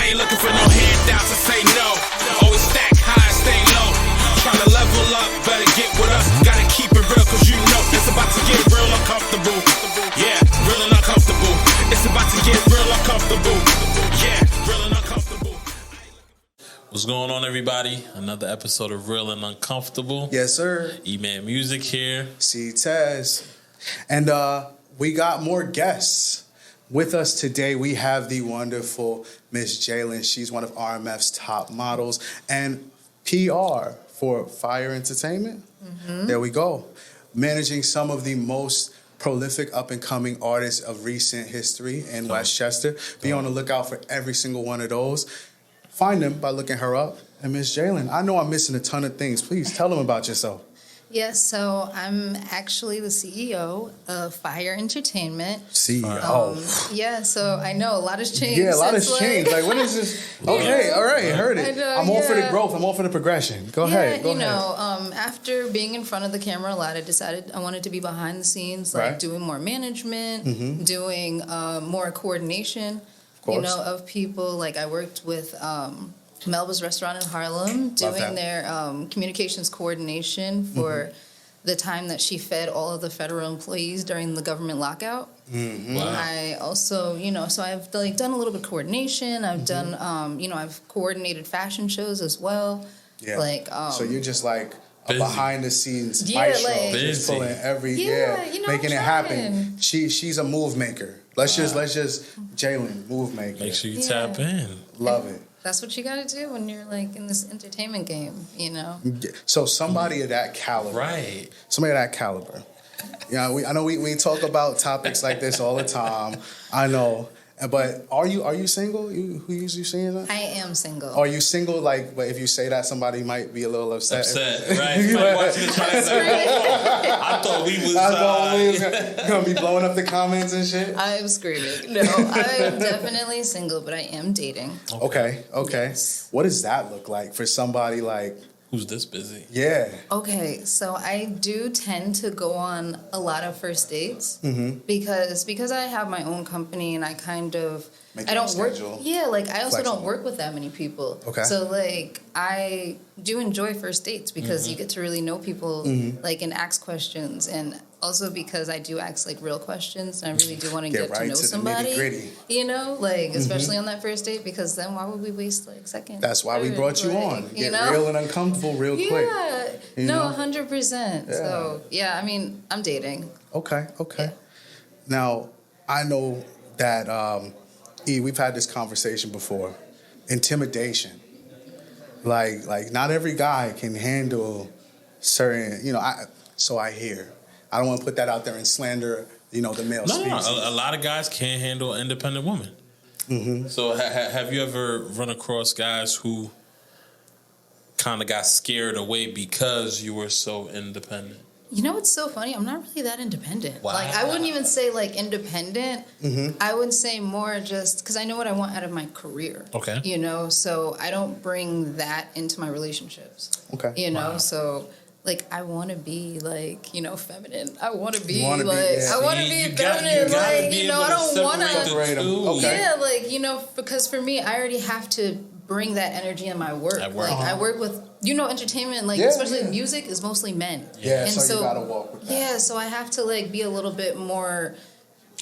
I ain't looking for no handouts to say no. Always stack high and stay low. Trying to level up, better get with us. Gotta keep it real, cause you know it's about to get real uncomfortable. Yeah, real and uncomfortable. It's about to get real uncomfortable. Yeah, real and uncomfortable. What's going on, everybody? Another episode of Real and Uncomfortable. Yes, sir. Eman Music here. Ctez. And we got more guests. With us today, we have the wonderful Miss Jailyn. She's one of RMF's top models and PR for Fire Entertainment. Mm-hmm. There we go. Managing some of the most prolific up-and-coming artists of recent history in Westchester. Be on the lookout for every single one of those. Find them by looking her up. And Miss Jailyn, I know I'm missing a ton of things. Please tell them about yourself. Yes, so I'm actually the CEO of Fire Entertainment. CEO. Yeah, so I know a lot has changed. Yeah, a lot has changed. Like, what is this? Okay, all right, heard it. I'm all for the growth. I'm all for the progression. Go ahead. Go ahead. After being in front of the camera a lot, I decided I wanted to be behind the scenes, like doing more management, doing more coordination, of people. Like I worked with Melba's Restaurant in Harlem, doing their communications coordination for the time that she fed all of the federal employees during the government lockout. Mm-hmm. Wow. I also, so I've done a little bit of coordination. I've done, I've coordinated fashion shows as well. Yeah. So you're just like a behind the scenes maestro, just pulling making it happen. She's a move maker. Let's just Jailyn, move maker. Make sure you tap in. Love it. That's what you got to do when you're like in this entertainment game, So somebody of that caliber. Right. Somebody of that caliber. I know we talk about topics like this all the time. I know. But are you single? Who usually saying that? I am single. Are you single? But if you say that, somebody might be a little upset. Right. Watching the I thought we was gonna be blowing up the comments and shit. I'm screaming. No, I'm definitely single, but I am dating. Okay. Yes. What does that look like for somebody like who's this busy? Yeah. Okay, so I do tend to go on a lot of first dates because I have my own company and I kind of I don't work. Yeah, I also don't work with that many people. Okay. So I do enjoy first dates because you get to really know people and ask questions, and also because I do ask real questions and I really do want to get to know somebody. Especially on that first date, because then why would we waste seconds? That's why we brought you on. Get real and uncomfortable real quick. Yeah. 100%. So I'm dating. Okay. Yeah. Now I know that we've had this conversation before. Intimidation. Like not every guy can handle certain, so I hear. I don't want to put that out there and slander, the male species. No, a lot of guys can't handle an independent woman. Mm-hmm. So have you ever run across guys who kind of got scared away because you were so independent? What's so funny? I'm not really that independent. Wow. I wouldn't even say independent. Mm-hmm. I would say more just because I know what I want out of my career. Okay. So I don't bring that into my relationships. Okay. So I want to be feminine. I want to be I want to be feminine. I don't want to. Yeah, because for me, I already have to bring that energy in my work. I work with entertainment, especially music is mostly men. Yeah, and so you gotta walk with that. Yeah, so I have to be a little bit more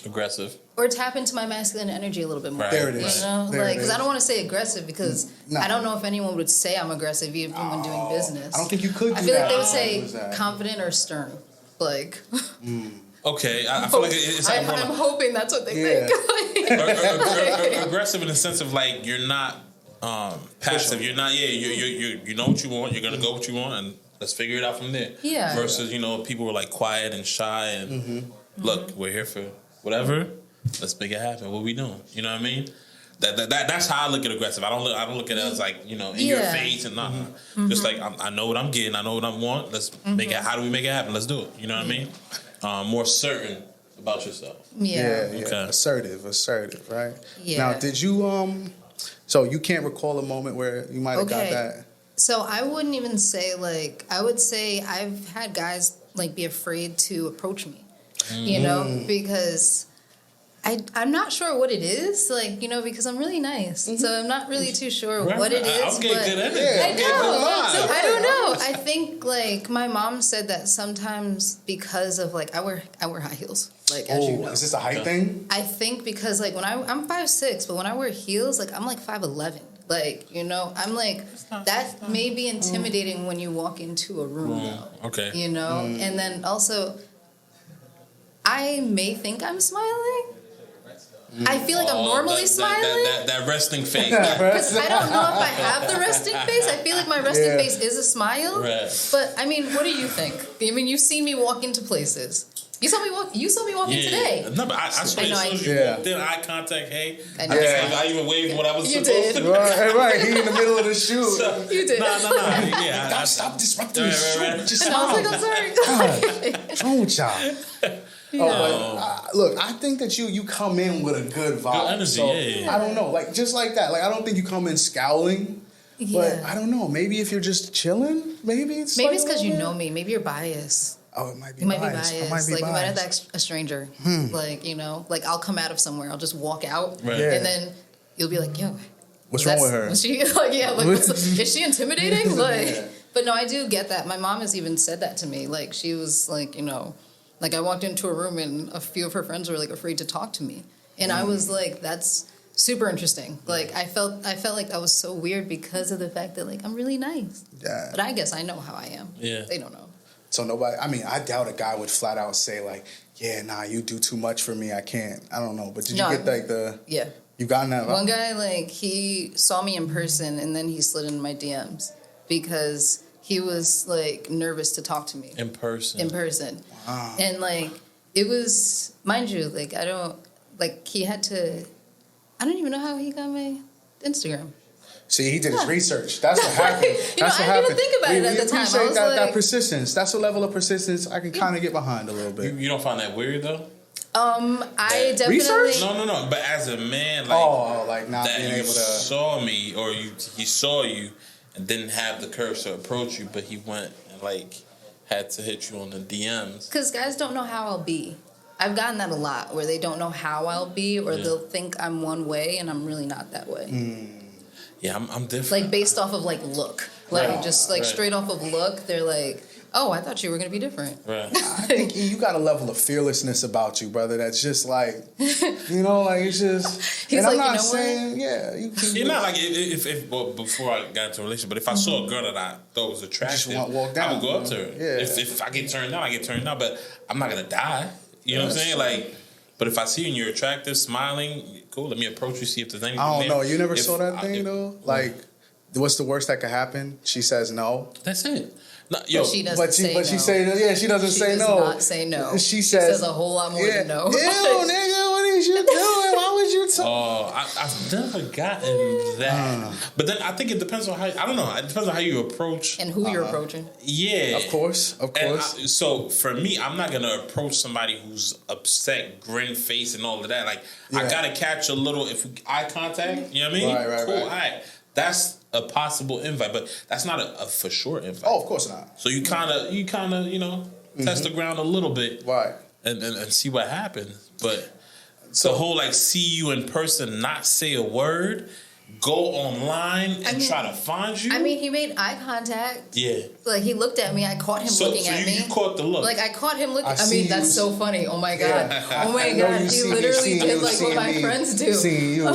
aggressive. Or tap into my masculine energy a little bit more. Right. There it is. Because I don't want to say aggressive because I don't know if anyone would say I'm aggressive even when doing business. I don't think you could do that. I feel like they would say confident or stern. Okay, I feel like it's. I'm hoping that's what they think. Aggressive in the sense of you're not passive. You're not. Yeah, you know what you want. You're gonna go what you want, and let's figure it out from there. Yeah. Versus people were quiet and shy and look, we're here for whatever. Let's make it happen. What we doing? You know what I mean? That's how I look at aggressive. I don't look at it as in your face and just I know what I'm getting. I know what I want. Let's make it. How do we make it happen? Let's do it. You know what I mean? More certain about yourself. Yeah. Okay. Assertive, right? Yeah. Now, did you so you can't recall a moment where you might have got that? So I wouldn't even say I would say I've had guys be afraid to approach me, because I'm not sure what it is, like, because I'm really nice. So I'm not really too sure what it is. I'll get good energy. I know. So I don't know. I think, like, my mom said that sometimes because of, like, I wear high heels. Like, as you know. Is this a height thing? I think because, like, when I'm 5'6", but when I wear heels, like, I'm like 5'11". Like, I'm like, that may be intimidating when you walk into a room, though. Okay. And then also, I may think I'm smiling. I feel like I'm normally smiling. That resting face. Because I don't know if I have the resting face. I feel like my resting face is a smile. Right. But, I mean, what do you think? I mean, you've seen me walk into places. You saw me walking today. No, but I saw you as soon as you walked in, eye contact, hey. I even waved what I was supposed to. Right. He in the middle of the shoot. So, you did. No. Yeah. God, stop disrupting the shoot. Just I was like, I'm sorry. What's wrong with y'all? Look, I think that you come in with a good vibe. Good energy, so, yeah. I don't know, like just like that. Like I don't think you come in scowling. Yeah. But I don't know. Maybe if you're just chilling, maybe it's because you know me. Maybe you're biased. Oh, it might be You might biased. be biased. Like, you might have asked a stranger. Like, like, I'll come out of somewhere. I'll just walk out. Right. Yeah. And then you'll be like, yo. What's wrong with her? Was she, is she intimidating? Like, but no, I do get that. My mom has even said that to me. Like, she was like, like, I walked into a room and a few of her friends were, like, afraid to talk to me. And I was like, that's super interesting. Like, I felt like that was so weird because of the fact that, like, I'm really nice. Yeah. But I guess I know how I am. Yeah. They don't know. So nobody, I mean, I doubt a guy would flat out say like, yeah, nah, you do too much for me. I can't. I don't know. But did you get like the... Yeah. You gotten that? One guy, like, he saw me in person and then he slid into my DMs because he was, like, nervous to talk to me. In person. Wow. And, like, it was, mind you, like, he had to, I don't even know how he got my Instagram. See, he did his research. That's what happened. That's what I didn't even think about it at the time. I was that persistence. That's a level of persistence I can kind of get behind a little bit. You don't find that weird, though? I definitely... Research? No. But as a man, like... like not that being you able to... saw me, or he saw you and didn't have the courage to approach you, but he went and, like, had to hit you on the DMs. Because guys don't know how I'll be. I've gotten that a lot, where they don't know how I'll be, or they'll think I'm one way, and I'm really not that way. Yeah, I'm different. Like, based off of, like, look. Like, just, like, straight off of look, they're like, oh, I thought you were going to be different. Right. I think you got a level of fearlessness about you, brother, that's just like, like, it's just... He's and like, I'm not saying, You're not like, before I got into a relationship, but if I saw a girl that I thought was attractive, I would go up to her. Yeah. If I get turned down, I get turned down, but I'm not going to die. You know what I'm saying? Like... But if I see you and you're attractive, smiling, cool, let me approach you, see if there's anything I don't there. know. You never saw that thing, though? Like, what's the worst that could happen? She says no. That's it. No, but she doesn't say no. She doesn't say no. She does not say no. She says a whole lot more than no. Ew, nigga, what is you doing? Why would you talk? Oh, I've never gotten that. But then I think it depends on how, I don't know, it depends on how you approach. And who you're approaching. Yeah. Of course. So for me, I'm not going to approach somebody who's upset, grin face and all of that. Like, I got to catch a little, eye contact, you know what I mean? Right. Cool, all right. That's a possible invite, but that's not a for sure invite. Oh, of course not. So you kind of, test the ground a little bit. Right. And see what happens. But the whole, like, see you in person, not say a word, go online and try to find you. I mean, he made eye contact. Yeah. Like, he looked at me. I caught him looking at me. You caught the look. Like, I caught him looking. I mean, that's so funny. Oh, my God. Oh, my God. He literally did, like, what my friends do. Seeing you.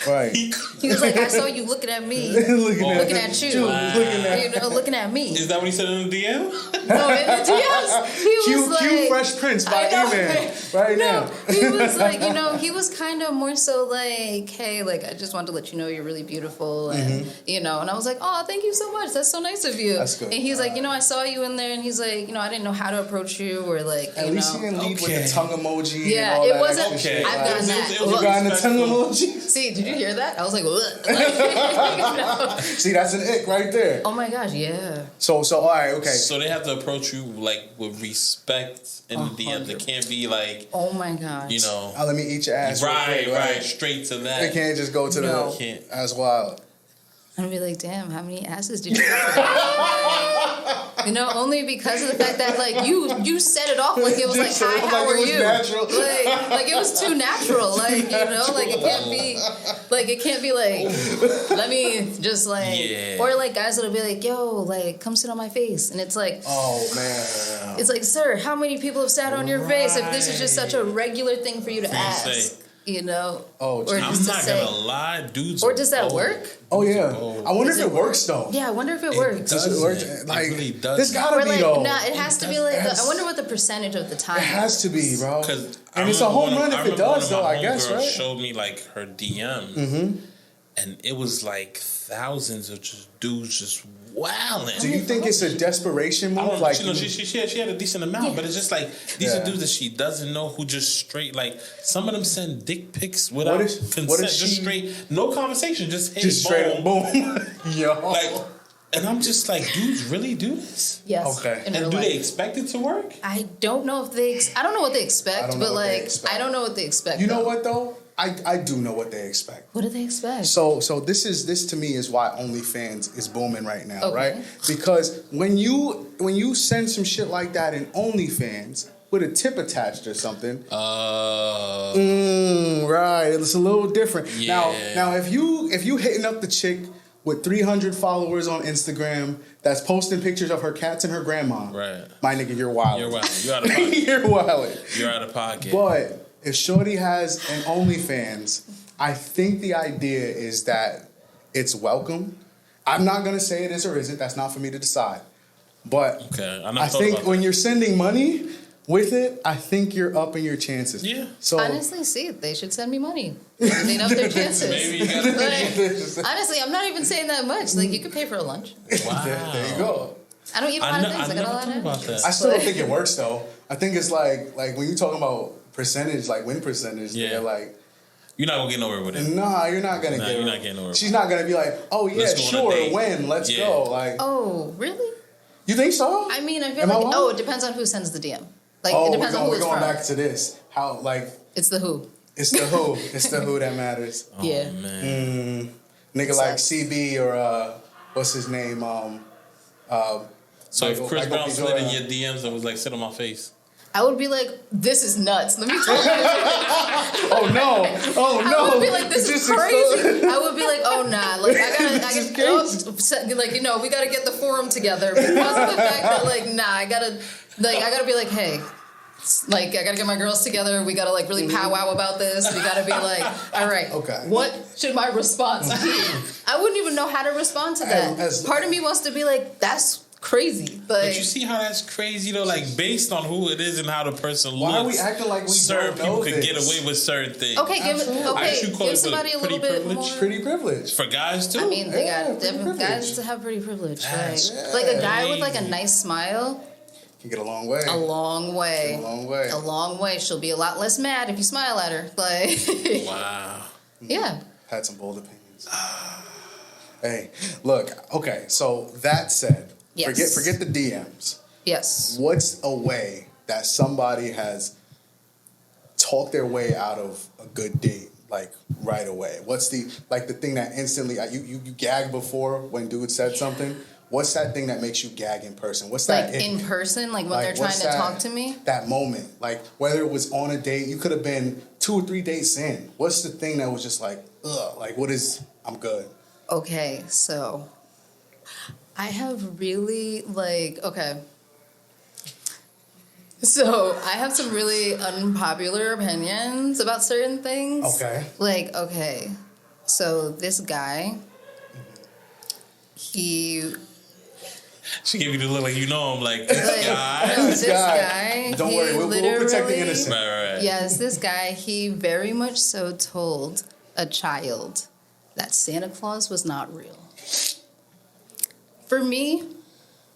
Right. He was like, I saw you looking at me. looking at you. Looking at me. Is that what he said in the DM? No, in the DMs. He was like... Cue Fresh Prince by email right now. He was like, he was kind of more so like, hey, like, I just wanted to let you know you're really beautiful. And, and I was like, oh, thank you so much. That's so nice of you. That's good. And he's like, I saw you in there. And he's like, I didn't know how to approach you or like, At least he didn't lead with the tongue emoji. Yeah, and all it that wasn't... extra I've gotten that. You got the tongue emoji? See, did you hear that? I was like, See, that's an ick right there. Oh my gosh, yeah. So all right, okay. So they have to approach you like with respect in the DMs. It can't be like, oh my gosh, let me eat your ass. Right, straight to that. They can't just go to that's wild. I'm gonna be like, damn, how many asses did you get today? You know, only because of the fact that like you set it off like it was like, hi, how are you? Like it was too natural. Like, you know, like it can't be like, let me just like, or like guys that'll be like, yo, like come sit on my face, and it's like, oh man, it's like, sir, how many people have sat on your face if this is just such a regular thing for you to ask? You know, or I'm not gonna lie, dudes. Or does that work? Oh yeah, I wonder if it works though. Yeah, I wonder if it works. Does it work? Like, it really does. This gotta be though. Nah, it has to be like. I wonder what the percentage of the time. It has to be, bro. And it's a home run if it does, though. I guess, right? Showed me like her DM, and it was like thousands of just dudes just wilding. Do you think it's a desperation move? Like, she had a decent amount, but it's just like these are dudes that she doesn't know who just straight like some of them send dick pics without consent, just straight, no conversation, just straight up boom. Yo. Like, and I'm just like, dudes really do this? Yes. Okay. And do they expect it to work? I don't know if they. I don't know what they expect, but like, I don't know what they expect. You know what though? I do know what they expect. What do they expect? So this to me is why OnlyFans is booming right now, right? Because when you send some shit like that in OnlyFans with a tip attached or something, right, it's a little different. Yeah. Now if you hitting up the chick with 300 followers on Instagram that's posting pictures of her cats and her grandma, right? My nigga, you're wild. You're wild. You're out of pocket. You're wild. You're out of pocket. But if Shorty has an OnlyFans, I think the idea is that it's welcome. I'm not going to say it is or isn't. That's not for me to decide. But I think when you're sending money with it, I think you're upping your chances. Yeah. So honestly, see, they should send me money. They'd up their chances. Maybe you gotta honestly, I'm not even saying that much. Like, you could pay for a lunch. Wow. there you go. I don't eat a lot of things. I got a lot of that. I still don't think it works, though. I think it's like when you're talking about percentage, like win percentage, they're like, you're not gonna get nowhere with it. Nah, you're not gonna get. You're not getting nowhere. She's not gonna be like, oh yeah, sure, when, let's go. Like, oh really? You think so? I mean, I feel like it depends on who sends the DM. Like, it depends on who it's from. We're going back to this. How like it's the who. It's the who. It's the who that matters. Oh, man. Nigga like CB or what's his name? So if Chris Brown slid in your DMs and was like, sit on my face, I would be like, this is nuts. Let me tell you. Oh no. I would be like, this is crazy. I would be like, oh nah. Like I gotta like, you know, we gotta get the forum together because of the fact that like, nah, I gotta be like, hey, like I gotta get my girls together. We gotta like really powwow about this. We gotta be like, all right, what should my response be? I wouldn't even know how to respond to that. Part of me wants to be like, that's crazy, but you see how that's crazy though. Like based on who it is and how the person looks, why are we acting like we certain don't know people could get this? away with certain things? Okay, give somebody a little bit more. Pretty privilege for guys too. I mean, they got guys to have pretty privilege. Like a guy with like a nice smile can get a long way. A long way. She'll be a lot less mad if you smile at her. Like, wow. Yeah. Had some bold opinions. Hey, look. Okay, so that said. Yes. Forget the DMs. Yes. What's a way that somebody has talked their way out of a good date, like right away? What's the thing that instantly you gag before when dude said something? What's that thing that makes you gag in person? What's that in person? Like when they're trying to talk to me? That moment, like whether it was on a date, you could have been 2 or 3 dates in. What's the thing that was just like, ugh? Like what is? I'm good. Okay, so. I have really So I have some really unpopular opinions about certain things. Okay. So this guy, she gave you the look like you know him, like this guy. No, this guy. Don't worry, we'll protect the innocent. Right. Yes, this guy, he very much so told a child that Santa Claus was not real. For me,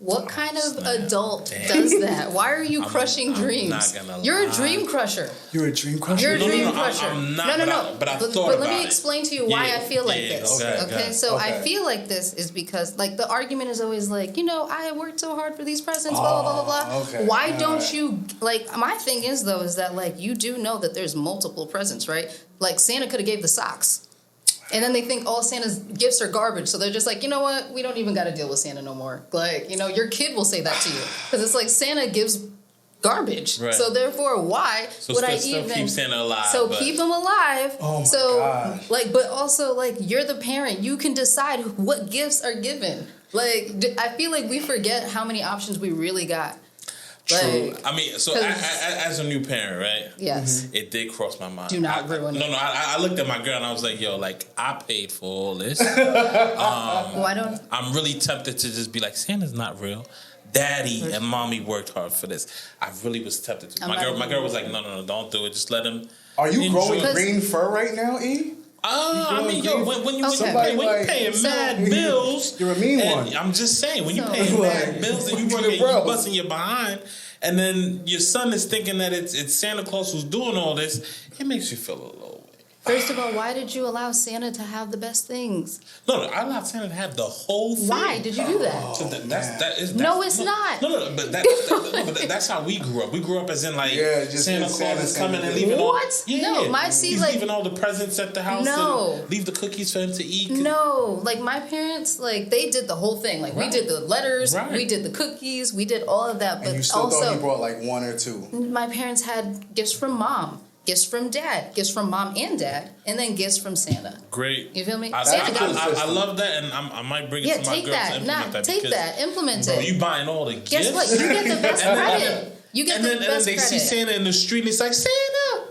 what kind of adult does that? Why are you crushing dreams? You're a dream crusher. You're a dream crusher? You're a dream crusher. I'm not, no. But I thought about it. But let me explain to you why I feel like this. Okay? So I feel like this is because, like, the argument is always like, you know, I worked so hard for these presents, blah, blah, blah, blah, blah. Okay. Why don't you, like, my thing is, though, is that, like, you do know that there's multiple presents, right? Like, Santa could have gave the socks. And then they think all Santa's gifts are garbage. So they're just like, you know what? We don't even got to deal with Santa no more. Like, you know, your kid will say that to you. Because it's like Santa gives garbage. Right. So therefore, why would I even keep Santa alive? So keep him alive. Oh my God. Like, but also like you're the parent. You can decide what gifts are given. Like, I feel like we forget how many options we really got. True. Like, I mean, so as a new parent, right? Yes. It did cross my mind. Do not ruin it. No, I looked at my girl and I was like, yo, like, I paid for all this. Why don't... I'm really tempted to just be like, Santa's not real. Daddy and mommy worked hard for this. I really was tempted to. My girl was like, no, don't do it. Just let him. Are you growing green fur right now, E? I mean, yo, when you paying mad bills, you're a mean one. I'm just saying, when you paying mad bills and you working, you busting your behind, and then your son is thinking that it's Santa Claus who's doing all this, it makes you feel a little way. First of all, why did you allow Santa to have the best things? No, I allowed Santa to have the whole thing. Why did you do that? So that's no, it's not. No, but that's how we grew up. We grew up as in like Santa Claus is coming and leaving what? No, he's leaving all the presents at the house. No, and leave the cookies for him to eat. No, like my parents, like they did the whole thing. Like we did the letters, we did the cookies, we did all of that. But and you still thought he brought like one or two. My parents had gifts from mom. Gifts from dad, gifts from mom and dad, and then gifts from Santa. Great. You feel me? I love that, and I might bring it to my girls to implement that. Take that, implement it. You buying all the gifts. Guess what? You get the best credit. You get the best credit. And then they see Santa in the street, and it's like, Santa!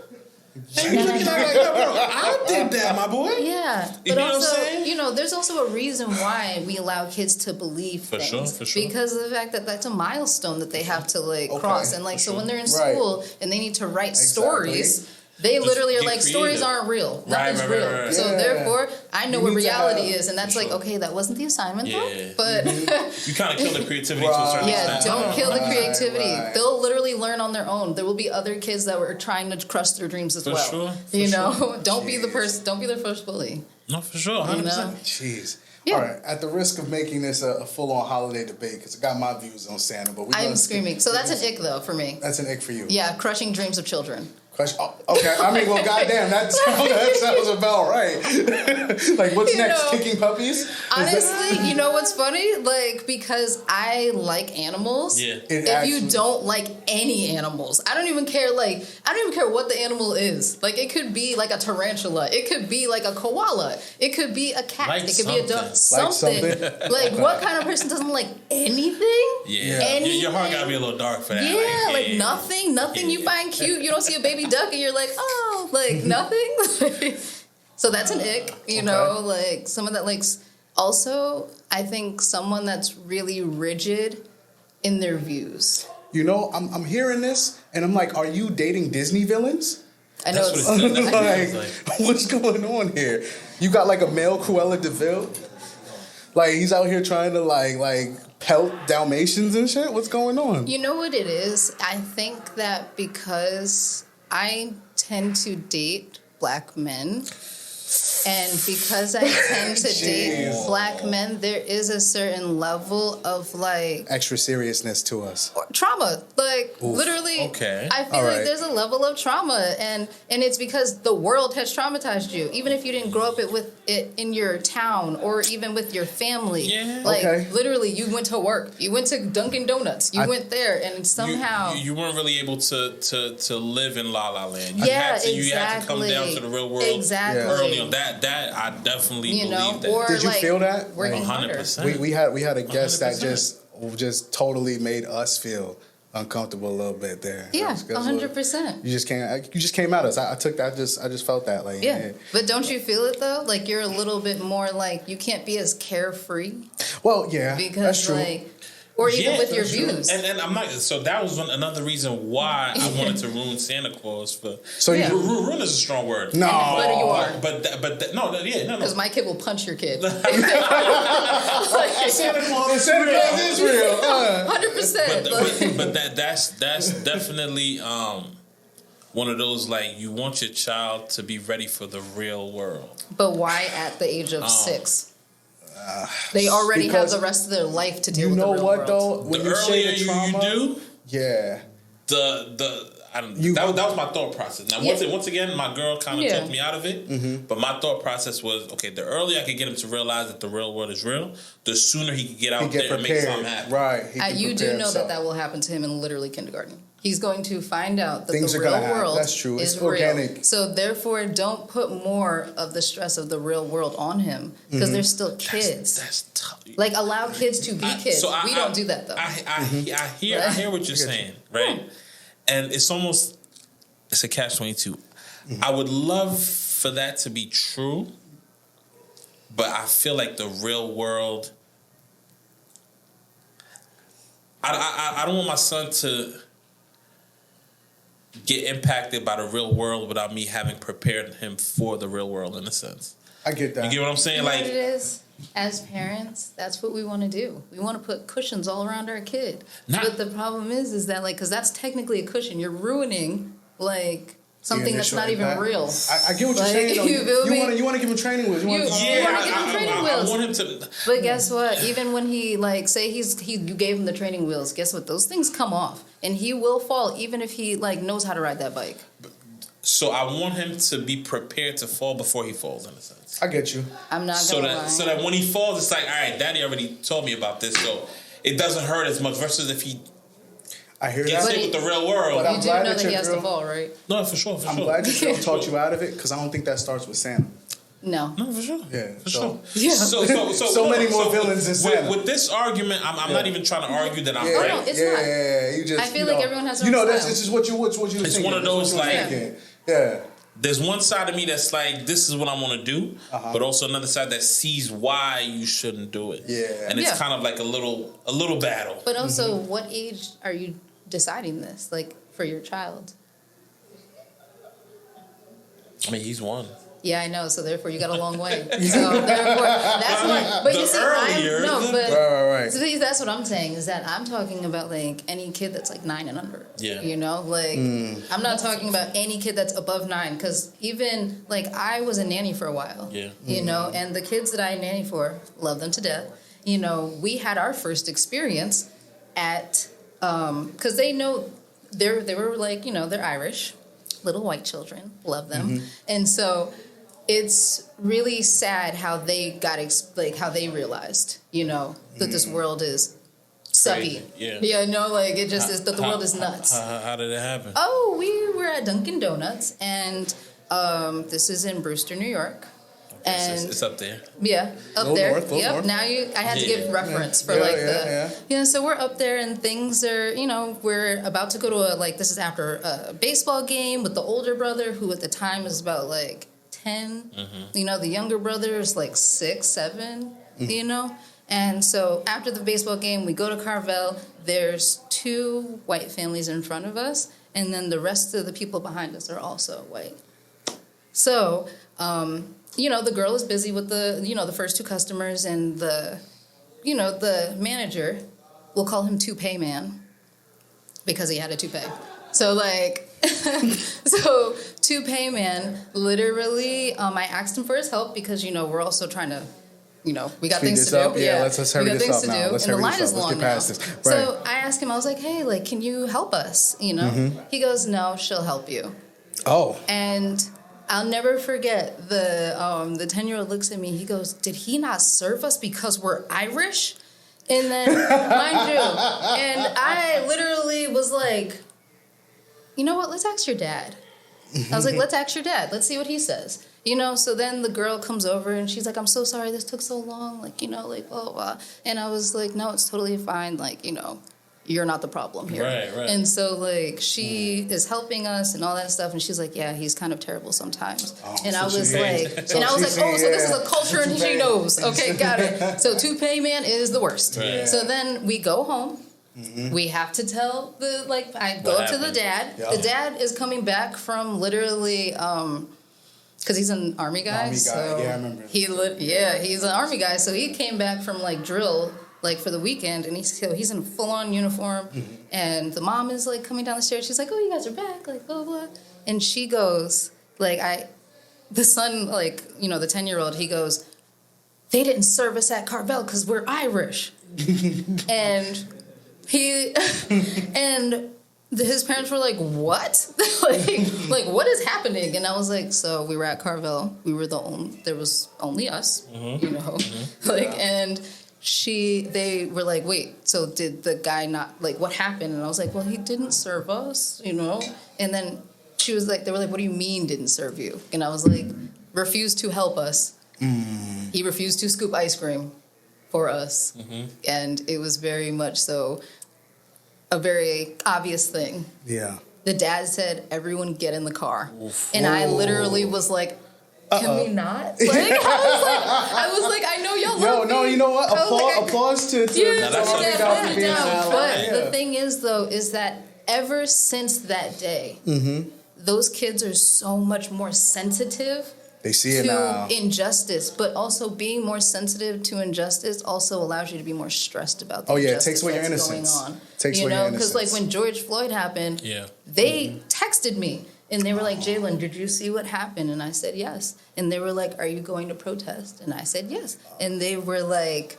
And you're looking at like, yo, bro, I did that, my boy. Yeah. But you know also, what I'm saying? you know, there's also a reason why we allow kids to believe things. For sure. Because of the fact that that's a milestone that they have to, like, cross. And, like, so when they're in school and they need to write stories... They literally are like, stories aren't real. Nothing's real. Right. So therefore, I know what reality is. And that's like, okay, that wasn't the assignment though. But you kind of kill the creativity to a certain extent. Don't kill the creativity. They'll literally learn on their own. There will be other kids that were trying to crush their dreams as well. Sure. You know, don't be the person. Don't be their first bully. No, for sure. 100%. You know? Jeez. Yeah. All right. At the risk of making this a full-on holiday debate, because I got my views on Santa, but I'm screaming. So that's an ick though for me. That's an ick for you. Yeah, crushing dreams of children. Oh, okay, I mean, well, goddamn, that sounds about right. Like, what's next? Kicking puppies? Honestly, you know what's funny? Like, because I like animals. Yeah. If you don't like any animals, I don't even care. Like, I don't even care what the animal is. Like, it could be like a tarantula. It could be like a koala. It could be a cat. Like it could be a dog. Something. Like, what kind of person doesn't like anything? Yeah. Anything? Your heart gotta be a little dark for that. Yeah, like nothing you find cute. You don't see a baby duck and you're like, oh, like nothing. So that's an ick, you know, like someone that likes. Also, I think someone that's really rigid in their views. You know, I'm hearing this and I'm like, are you dating Disney villains? I know. Like, what's going on here? You got like a male Cruella de Vil? Like he's out here trying to like pelt Dalmatians and shit? What's going on? You know what it is? I think that because I tend to date black men, and because I tend to date black men, there is a certain level of like extra seriousness to us. Trauma. Like literally I feel like there's a level of trauma and it's because the world has traumatized you. Even if you didn't grow up with it in your town or even with your family. Yeah. Like literally you went to work. You went to Dunkin' Donuts. You went there and somehow you weren't really able to live in La La Land. You had to come down to the real world early on. That I definitely believe that. Or did you feel that? 100%. We had a guest 100%. that just totally made us feel uncomfortable a little bit there. Yeah, 100%. You just came at us. I took that. I just felt that. Like But don't you feel it though? Like you're a little bit more like you can't be as carefree. Well, yeah, because that's true. like. Or even with your views. And I'm not. So that was another reason why I wanted to ruin Santa Claus. Ruin is a strong word. No, but you are. But no. Because my kid will punch your kid. Santa Claus is real. 100%. But that's definitely one of those like you want your child to be ready for the real world. But why at the age of 6? They already have the rest of their life to deal with the real world. You know what though? When the earlier you do, yeah. That was my thought process. Now, once again, my girl kind of took me out of it. But my thought process was, okay, the earlier I could get him to realize that the real world is real, the sooner he could get out there and make something happen. Right. You do know that will happen to him in literally kindergarten. He's going to find out that the real world is real. So therefore, don't put more of the stress of the real world on him because they're still kids. That's tough. Like, allow kids to be kids. We don't do that, though. I hear what you're saying, right? And it's a catch-22. I would love for that to be true, but I feel like the real world. I don't want my son to get impacted by the real world without me having prepared him for the real world, in a sense. I get that. You get what I'm saying? You know what it is? As parents, that's what we want to do. We want to put cushions all around our kid. But the problem is that, like, because that's technically a cushion. You're ruining, like, something that's not even real. I get what you're saying. You want to give him training wheels. You want to give him training wheels. I want him to. But guess what? Even when he, like, say you gave him the training wheels, guess what? Those things come off. And he will fall, even if he, like, knows how to ride that bike. So I want him to be prepared to fall before he falls, in a sense. I get you. I'm not going to lie. So that when he falls, it's like, all right, Daddy already told me about this, so it doesn't hurt as much. Versus if he gets hit with the real world. But you do know that he has to fall, right? No, for sure. I'm glad your girl talked you out of it because I don't think that starts with Santa. No, for sure. Yeah, for sure. Yeah. So many more villains than Santa. With this argument, I'm not even trying to argue that I'm right. Oh, no, it's not. Yeah. You just, I feel like everyone has their own that's style. just what you think. It's one of those, like, yeah. There's one side of me that's like, this is what I want to do, but also another side that sees why you shouldn't do it. Yeah. And it's kind of like a little battle. But also, what age are you deciding this, like, for your child? I mean, he's one. Yeah, I know. So therefore, you got a long way. So therefore, that's why. But you see, right. So that's what I'm saying is that I'm talking about, like, any kid that's like 9 and under. Yeah. You know, like I'm not talking about any kid that's above 9 because even like I was a nanny for a while. Yeah. You know, and the kids that I nanny for, love them to death. You know, we had our first experience at because they know they were like, you know, they're Irish, little white children, love them, and so. It's really sad how they got how they realized, you know, that this world is sucky. Yeah, no, like it just is that the world is nuts. How did it happen? Oh, we were at Dunkin' Donuts, and this is in Brewster, New York. Okay, and it's up there. Yeah, up there. Yep. Now I had to give reference for so we're up there and things are, you know, we're about to go to this is after a baseball game with the older brother who at the time is about like 10, you know, the younger brother is like 6, 7, you know, and so after the baseball game, we go to Carvel. There's 2 white families in front of us, and then the rest of the people behind us are also white. So, you know, the girl is busy with the first 2 customers, and the manager, we'll call him Toupee Man, because he had a toupee. So like. So Toupee Man, literally, I asked him for his help because, you know, we're also trying to, you know, we got things to do. Yeah, let's hurry this up now. And the line is long now. So I asked him, I was like, hey, like, can you help us? You know? He goes, no, she'll help you. Oh. And I'll never forget the 10-year-old looks at me. He goes, did he not serve us because we're Irish? And then, mind you, and I literally was like, you know what, let's ask your dad. I was like, let's ask your dad. Let's see what he says. You know, so then the girl comes over and she's like, I'm so sorry this took so long. Like, you know, like, blah, blah, blah. And I was like, no, it's totally fine. Like, you know, you're not the problem here. Right. And so, like, she is helping us and all that stuff. And she's like, yeah, he's kind of terrible sometimes. And I was like, oh, so this is a culture and she knows. Okay, got it. So Toupee Man is the worst. Right. So then we go home. We have to tell I go up to the dad. Yeah. The dad is coming back from literally, because he's an army guy. So yeah, I remember. He's an army guy. So he came back from like drill, like for the weekend, and he's in full on uniform. And the mom is like coming down the stairs. She's like, "Oh, you guys are back!" Like blah blah. And she goes, the son, like, you know, the 10-year-old, he goes, "They didn't serve us at Carvel because we're Irish," and. And his parents were like, what? like, what is happening? And I was like, so we were at Carvel. We were there was only us, you know? And they were like, wait, so did the guy not, like, what happened? And I was like, well, he didn't serve us, you know? And then she was like, they were like, what do you mean didn't serve you? And I was like, refused to help us. He refused to scoop ice cream for us. And it was very much so a very obvious thing. Yeah. The dad said, everyone get in the car. And I literally was like, can we not? Like, I was like, I know y'all love me. No, you know what? Applause to But the thing is, though, is that ever since that day, those kids are so much more sensitive. They see it now. Injustice, but also being more sensitive to injustice also allows you to be more stressed about the it injustice takes away your innocence. Going on. You know, because like when George Floyd happened, they texted me and they were like, Jailyn, did you see what happened? And I said, yes. And they were like, are you going to protest? And I said, yes. And they were like,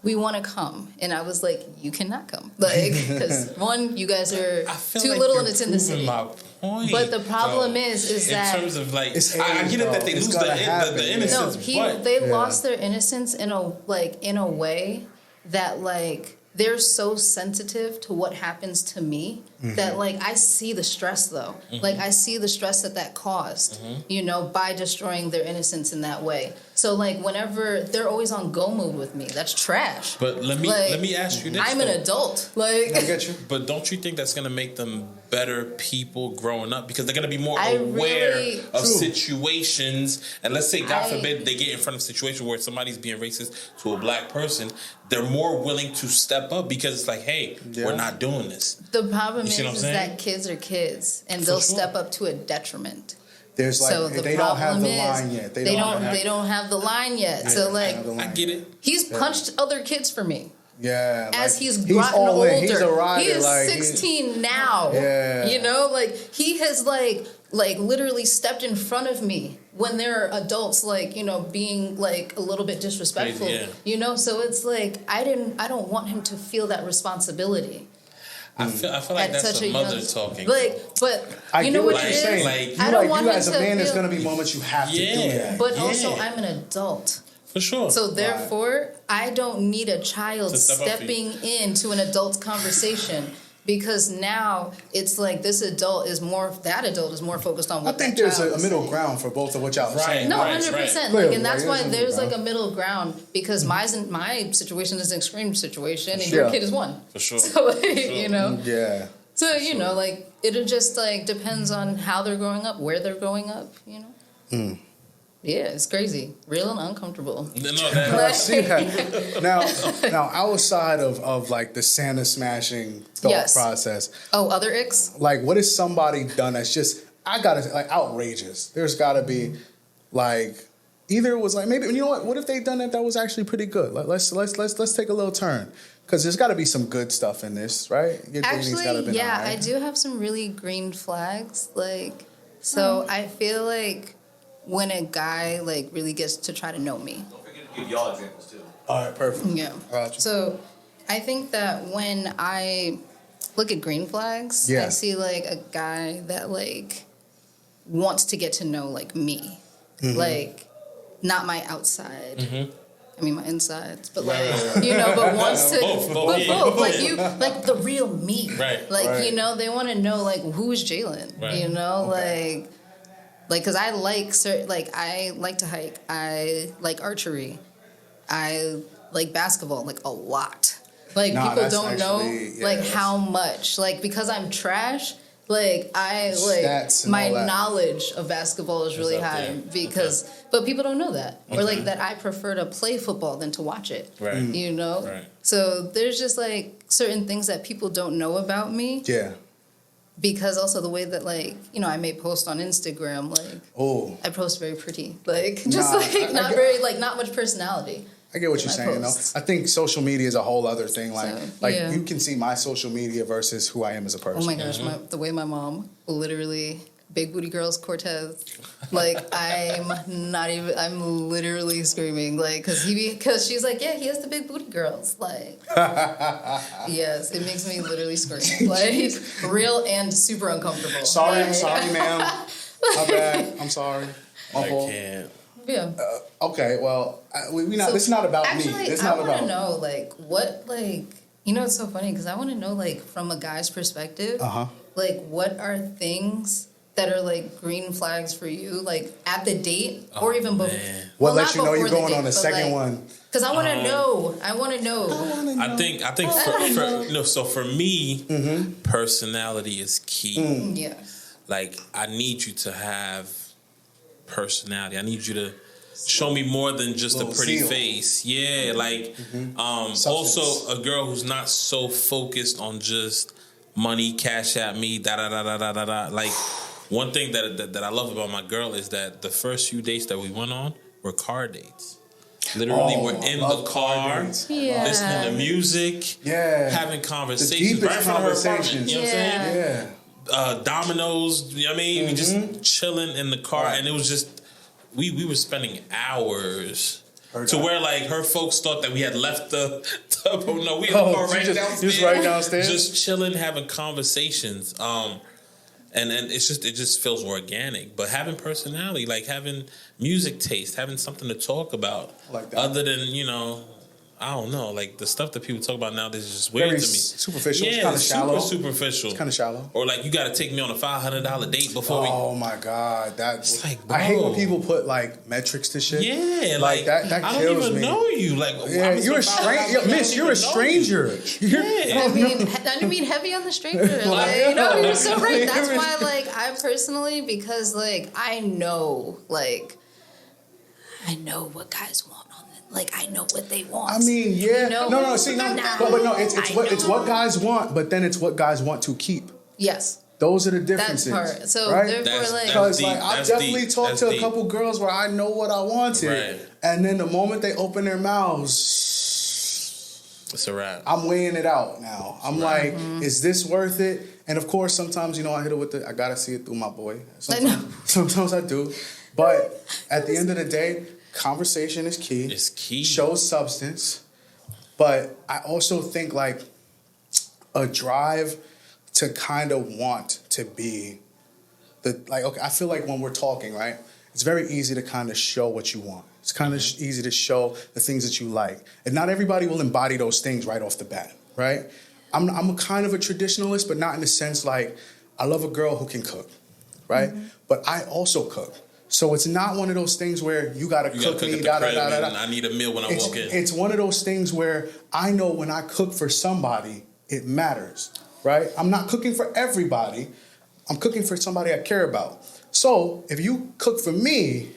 we want to come. And I was like, you cannot come. Like, because one, you guys are too little and it's in the city. But the problem is that in terms of like, I get it that they lose the innocence. No, they lost their innocence in a way that like they're so sensitive to what happens to me that like I see the stress though. Like I see the stress that caused, you know, by destroying their innocence in that way. So like whenever they're always on go mode with me, that's trash. But let me ask you this. I'm an adult. Like I get you. But don't you think that's gonna make them better people growing up? Because they're gonna be more aware of situations. And let's say, God forbid, they get in front of a situation where somebody's being racist to a black person. They're more willing to step up because it's like, hey, we're not doing this. The problem is that kids are kids, and they'll step up to a detriment. There's like, so they don't have the line yet. They don't have the line yet. Yeah, so like, I get it. He's punched other kids for me. Yeah. As he's gotten older. He's a rider. He is like, 16 now. Yeah. You know, like he has like literally stepped in front of me when there are adults like, you know, being like a little bit disrespectful. Crazy, you know, so it's like I don't want him to feel that responsibility. I feel like that's a mother talking. But you know what you're saying? Like, I don't want you as a man, there's going to be moments you have to do that. But also, I'm an adult. For sure. So therefore, I don't need a child stepping into an adult's conversation. Because now it's like that adult is more focused on what I think there's a middle ground for both of what y'all are saying. No, 100%. Like, and that's why there's like a middle ground because my situation is an extreme situation and your kid is one. For sure. So, like, you know. Yeah. So, you know, like, it just like depends on how they're growing up, where they're growing up, you know. Yeah, it's crazy. Real and uncomfortable. I see that. Now, outside of like the Santa smashing thought process. Oh, other icks? Like, what has somebody done that's just, outrageous? There's got to be, like, either it was like, maybe, you know what if they done that was actually pretty good? Like, let's take a little turn. Because there's got to be some good stuff in this, right? Actually, I do have some really green flags. Like, so I feel like when a guy like really gets to try to know me. Don't forget to give y'all examples too. All right, perfect. Yeah. Gotcha. So I think that when I look at green flags, I see like a guy that like wants to get to know like me, like not my outside. I mean my insides, but like you know, but wants to both. Like you, like the real me. Right. Like you know, they want to know like who is Jailyn. Right. You know, like, cause I like to hike. I like archery. I like basketball, like a lot. Like people don't know like how much. Like because I'm trash. Like my knowledge of basketball is really high because, but people don't know that, or like that I prefer to play football than to watch it. Right. You know. Right. So there's just like certain things that people don't know about me. Yeah. Because also the way that like, you know, I may post on Instagram, like, I post very pretty, like, just not much personality. I get what you're saying, though. I think social media is a whole other thing. You can see my social media versus who I am as a person. Oh my gosh, the way my mom literally, big booty girls, Ctez. Like, I'm literally screaming, like, because she's like, yeah, he has the big booty girls. Like, yes, it makes me literally scream. Like, real and super uncomfortable. Sorry, like, sorry, ma'am. My bad. I'm sorry. I can't. Yeah. Okay, well, this is not about actually, me. It's not I about. want to know, like, what, like, you know, it's so funny because I want to know, like, from a guy's perspective, like, what are things that are like green flags for you, like at the date or even before? What lets you know you're going on the second one? Because I want to know. I want to know. I think so for me, personality is key. Yeah. Like, I need you to have personality. I need you to show me more than just a pretty face. Yeah, like also a girl who's not so focused on just money, cash at me, da da da da da da da. Like, one thing that I love about my girl is that the first few dates that we went on were car dates. Literally, we're in the car, listening to music, having conversations, right in front of her apartment. You know what I'm saying? Yeah. Dominoes. You know what I mean? We just chilling in the car, and it was just we were spending hours. To where, like, her folks thought that we had left the we had the car right downstairs. Just right downstairs, just chilling, having conversations. And it just feels organic. But having personality, like having music taste, having something to talk about, like that. Other than, you know, I don't know, like the stuff that people talk about nowadays is just weird to me. Superficial. Yeah, it's kind of shallow. Super superficial. It's kind of shallow. Or like, you got to take me on a $500 date before we. Oh my God, that's like, bro. I hate when people put like metrics to shit. Yeah, like that kills me. I don't even know you. Like, you're a stranger, miss. You're a stranger. I mean, heavy on the stranger. Like, no, you're so right. That's why, like, I personally, because like I know what guys want. Like, I know what they want. I mean, yeah. You know? No. See, no. But no, it's what guys want, but then it's what guys want to keep. Yes. Those are the differences. That part. So right? therefore, like, because like I've definitely talked to a couple girls where I know what I wanted, and then the moment they open their mouths, it's a wrap. I'm weighing it out now. I'm like, is this worth it? And of course, sometimes, you know, I hit it with I gotta see it through my boy. Sometimes I do, but at the end of the day, conversation is key. It's key. Shows substance. But I also think like a drive to kind of want to be okay, I feel like when we're talking, right, it's very easy to kind of show what you want. It's kind of easy to show the things that you like. And not everybody will embody those things right off the bat, right? I'm a kind of a traditionalist, but not in the sense like I love a girl who can cook, right? But I also cook. So it's not one of those things where you gotta cook me, I need a meal when I walk in. It's one of those things where I know when I cook for somebody, it matters, right? I'm not cooking for everybody. I'm cooking for somebody I care about. So if you cook for me.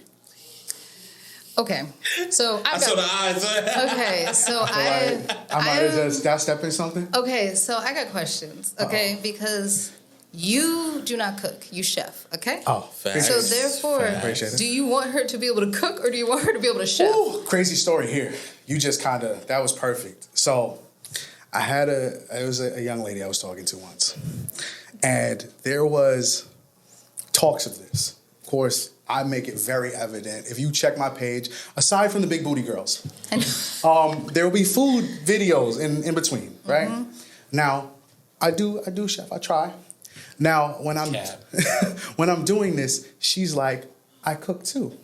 Okay, so I saw the eyes. Okay, so I might have just step in something. Okay, so I got questions. Okay, because you do not cook. You chef, okay? Oh, facts. So therefore, do you want her to be able to cook or do you want her to be able to chef? Ooh, crazy story here. You just that was perfect. So I had it was a young lady I was talking to once. And there was talks of this. Of course, I make it very evident. If you check my page, aside from the big booty girls, there will be food videos in between, right? Now, I do chef. I try. Now, when I'm doing this, she's like, I cook too.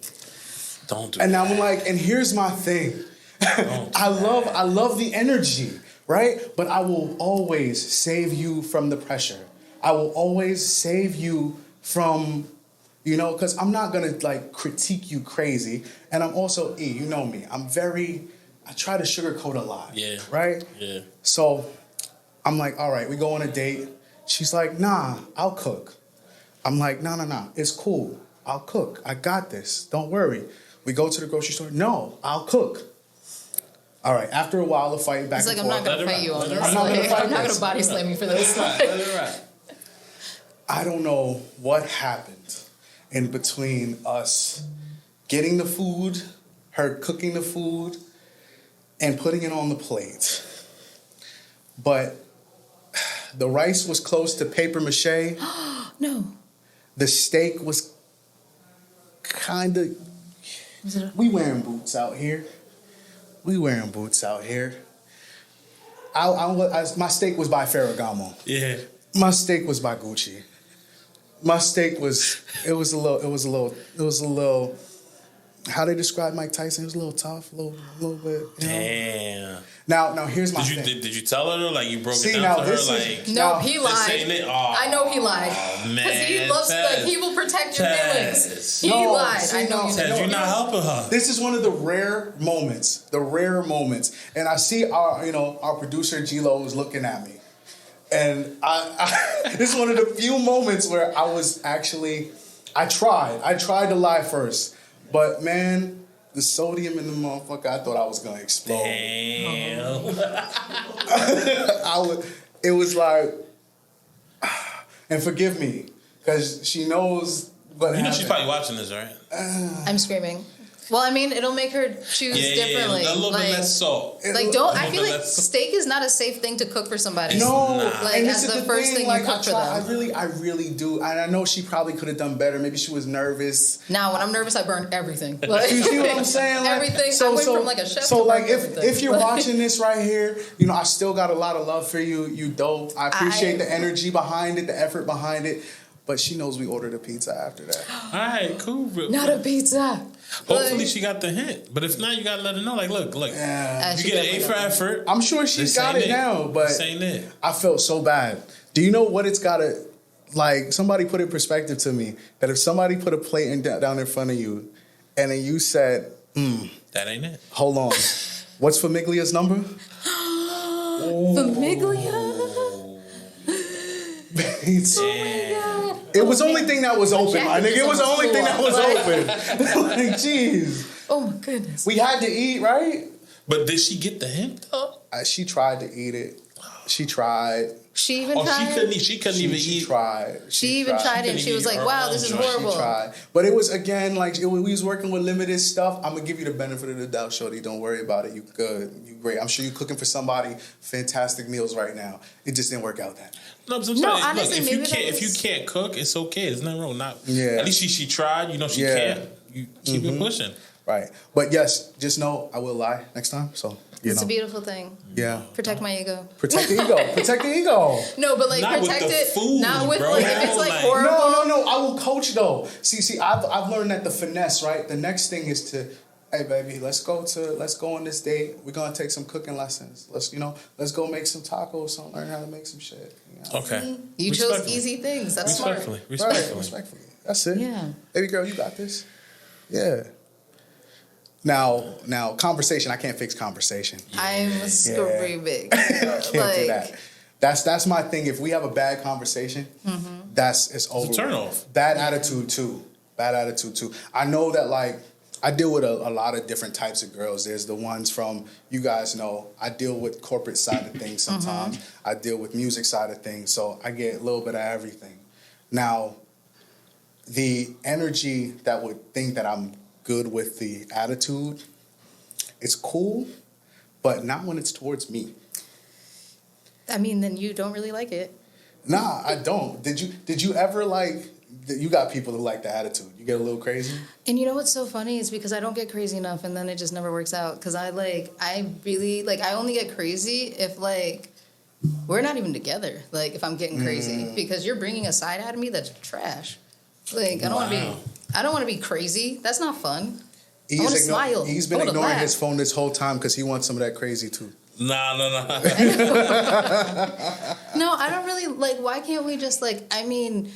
Don't do and that. And I'm like, and here's my thing. I love the energy, right? But I will always save you from the pressure. I will always save you from, you know, because I'm not going to like critique you crazy. And I'm also, you know me, I try to sugarcoat a lot. Yeah. Right? Yeah. So I'm like, all right, we go on a date. She's like, nah, I'll cook. I'm like, no, it's cool. I'll cook. I got this. Don't worry. We go to the grocery store. No, I'll cook. All right, after a while of fighting back and forth. It's like, I'm not going to fight you on this. I'm not going to body slam you for this. I don't know what happened in between us getting the food, her cooking the food, and putting it on the plate. But the rice was close to paper mache. No. The steak was kind of. We wearing boots out here. My steak was by Ferragamo. Yeah. My steak was by Gucci. My steak was. It was a little. How they describe Mike Tyson? It was a little tough, a little bit. Damn. Now here's my thing. Did you tell her like you broke See, it now down to her this like? is- No, No, he this lied. ain't it? I know he lied. Because he loves, like, he will protect your feelings. He No, lied. see, I know no, you Ted, did. you're not helping her. This is one of the rare moments, and I see our producer G-Lo is looking at me, and I this is one of the few moments where I was actually, I tried to lie first, but man, the sodium in the motherfucker, I thought I was gonna explode. Damn. It was like, and forgive me, because she knows what happened. She's probably watching this, right? I'm screaming. Well, I mean, it'll make her choose differently. A little bit less salt. Like, don't. I feel like steak is not a safe thing to cook for somebody. No, like and as this is the first thing you cook for them. I really do, and I know she probably could have done better. Maybe she was nervous. Now, when I'm nervous, I burn everything. Like, You see what I'm saying? Like, everything. I went from like a chef. So to like, everything. if you're watching this right here, I still got a lot of love for you. You dope. I appreciate the energy behind it, the effort behind it. But she knows we ordered a pizza after that. All right, cool. Not a pizza. Hopefully she got the hint. But if not, you gotta let her know. Like, look. Yeah. You get an A for effort. I'm sure she's got it now, but this ain't it. I felt so bad. Do you know what it's gotta, like, somebody put in perspective to me, that if somebody put a plate down in front of you, and then you said, that ain't it. hold on. What's Famiglia's number? Famiglia? It was the only thing that was open, my nigga. It was the only thing that was open. Like, jeez. Oh my goodness. We had to eat, right? But did she get the hint though? She tried to eat it. She tried. She even tried. She couldn't even She eat. tried. She even tried it and she was like, wow, this is horrible. She tried. But it was, again, like, we was working with limited stuff. I'm going to give you the benefit of the doubt, shorty. Don't worry about it. You good. You great. I'm sure you're cooking for somebody fantastic meals right now. It just didn't work out that. No, honestly, look, if you can't cook, it's okay. There's nothing wrong. At least she tried. She can't. You keep it pushing. Right. But yes, just know I will lie next time. So, it's a beautiful thing. Yeah. Protect my ego. Protect the ego. Protect the ego. No, but like not protect with the it. Food, not with bro. like if it's like horrible. No. I will coach though. See, I've learned that the finesse, right? The next thing is to, hey baby, let's go on this date. We're gonna take some cooking lessons. Let's go make some tacos. So learn how to make some shit. Okay. You chose easy things. That's smart. Respectfully. That's it. Yeah. Baby girl, you got this. Yeah. Now, conversation. I can't fix conversation. I'm screaming. Can't do that. That's my thing. If we have a bad conversation, it's over. It's a turn off. Bad attitude too. I know that, like, I deal with a lot of different types of girls. There's the ones from, you guys know, I deal with corporate side of things sometimes. I deal with music side of things. So I get a little bit of everything. Now, the energy that would think that I'm good with the attitude, it's cool, but not when it's towards me. I mean, then you don't really like it. Nah, I don't. Did you ever like? You got people who like the attitude. You get a little crazy. And you know what's so funny is because I don't get crazy enough, and then it just never works out. Because I only get crazy if like we're not even together. Like if I'm getting crazy because you're bringing a side out of me that's trash. Like I don't want to be crazy. That's not fun. I want to smile. He's been ignoring his phone this whole time because he wants some of that crazy too. Nah. No, I don't really like. Why can't we just like? I mean,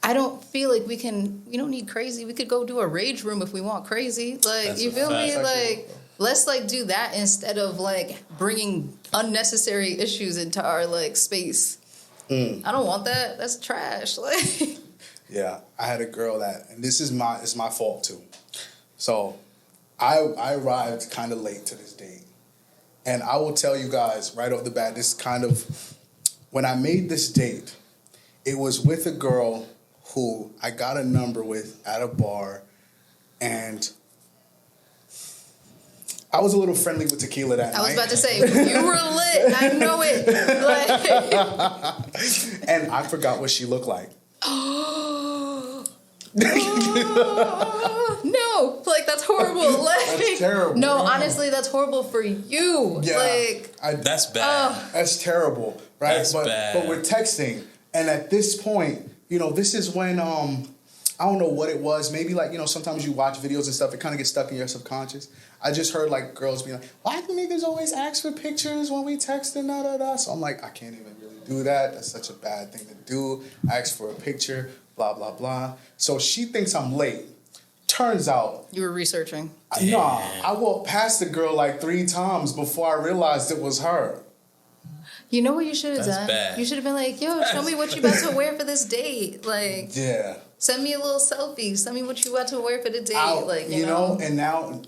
I don't feel like we don't need crazy. We could go do a rage room if we want crazy. Like, That's you feel me? That's Like, let's like do that instead of like bringing unnecessary issues into our like space. I don't want that. That's trash. Like, yeah, I had a girl that, and this is my fault too. So, I arrived kind of late to this date, and I will tell you guys right off the bat. This kind of, when I made this date, it was with a girl who I got a number with at a bar, and I was a little friendly with tequila that night. I was about to say, you were lit. I know it. Like, and I forgot what she looked like. No, like that's horrible. Like That's terrible. No, honestly, that's horrible for you. Yeah, like that's bad. That's terrible, right? That's bad. But we're texting, and at this point, this is when I don't know what it was. Maybe like sometimes you watch videos and stuff, it kind of gets stuck in your subconscious. I just heard like girls being like, "Why do niggas always ask for pictures when we text and da da da?" So I'm like, I can't even really do that. That's such a bad thing to do. Ask for a picture, blah blah blah. So she thinks I'm late. Turns out you were researching. Nah, I walked past the girl like 3 times before I realized it was her. You know what you should have done? Bad. You should have been like, "Yo, show me what you about to wear for this date." Like, yeah. Send me a little selfie. Send me what you about to wear for the date. Like, you know. And now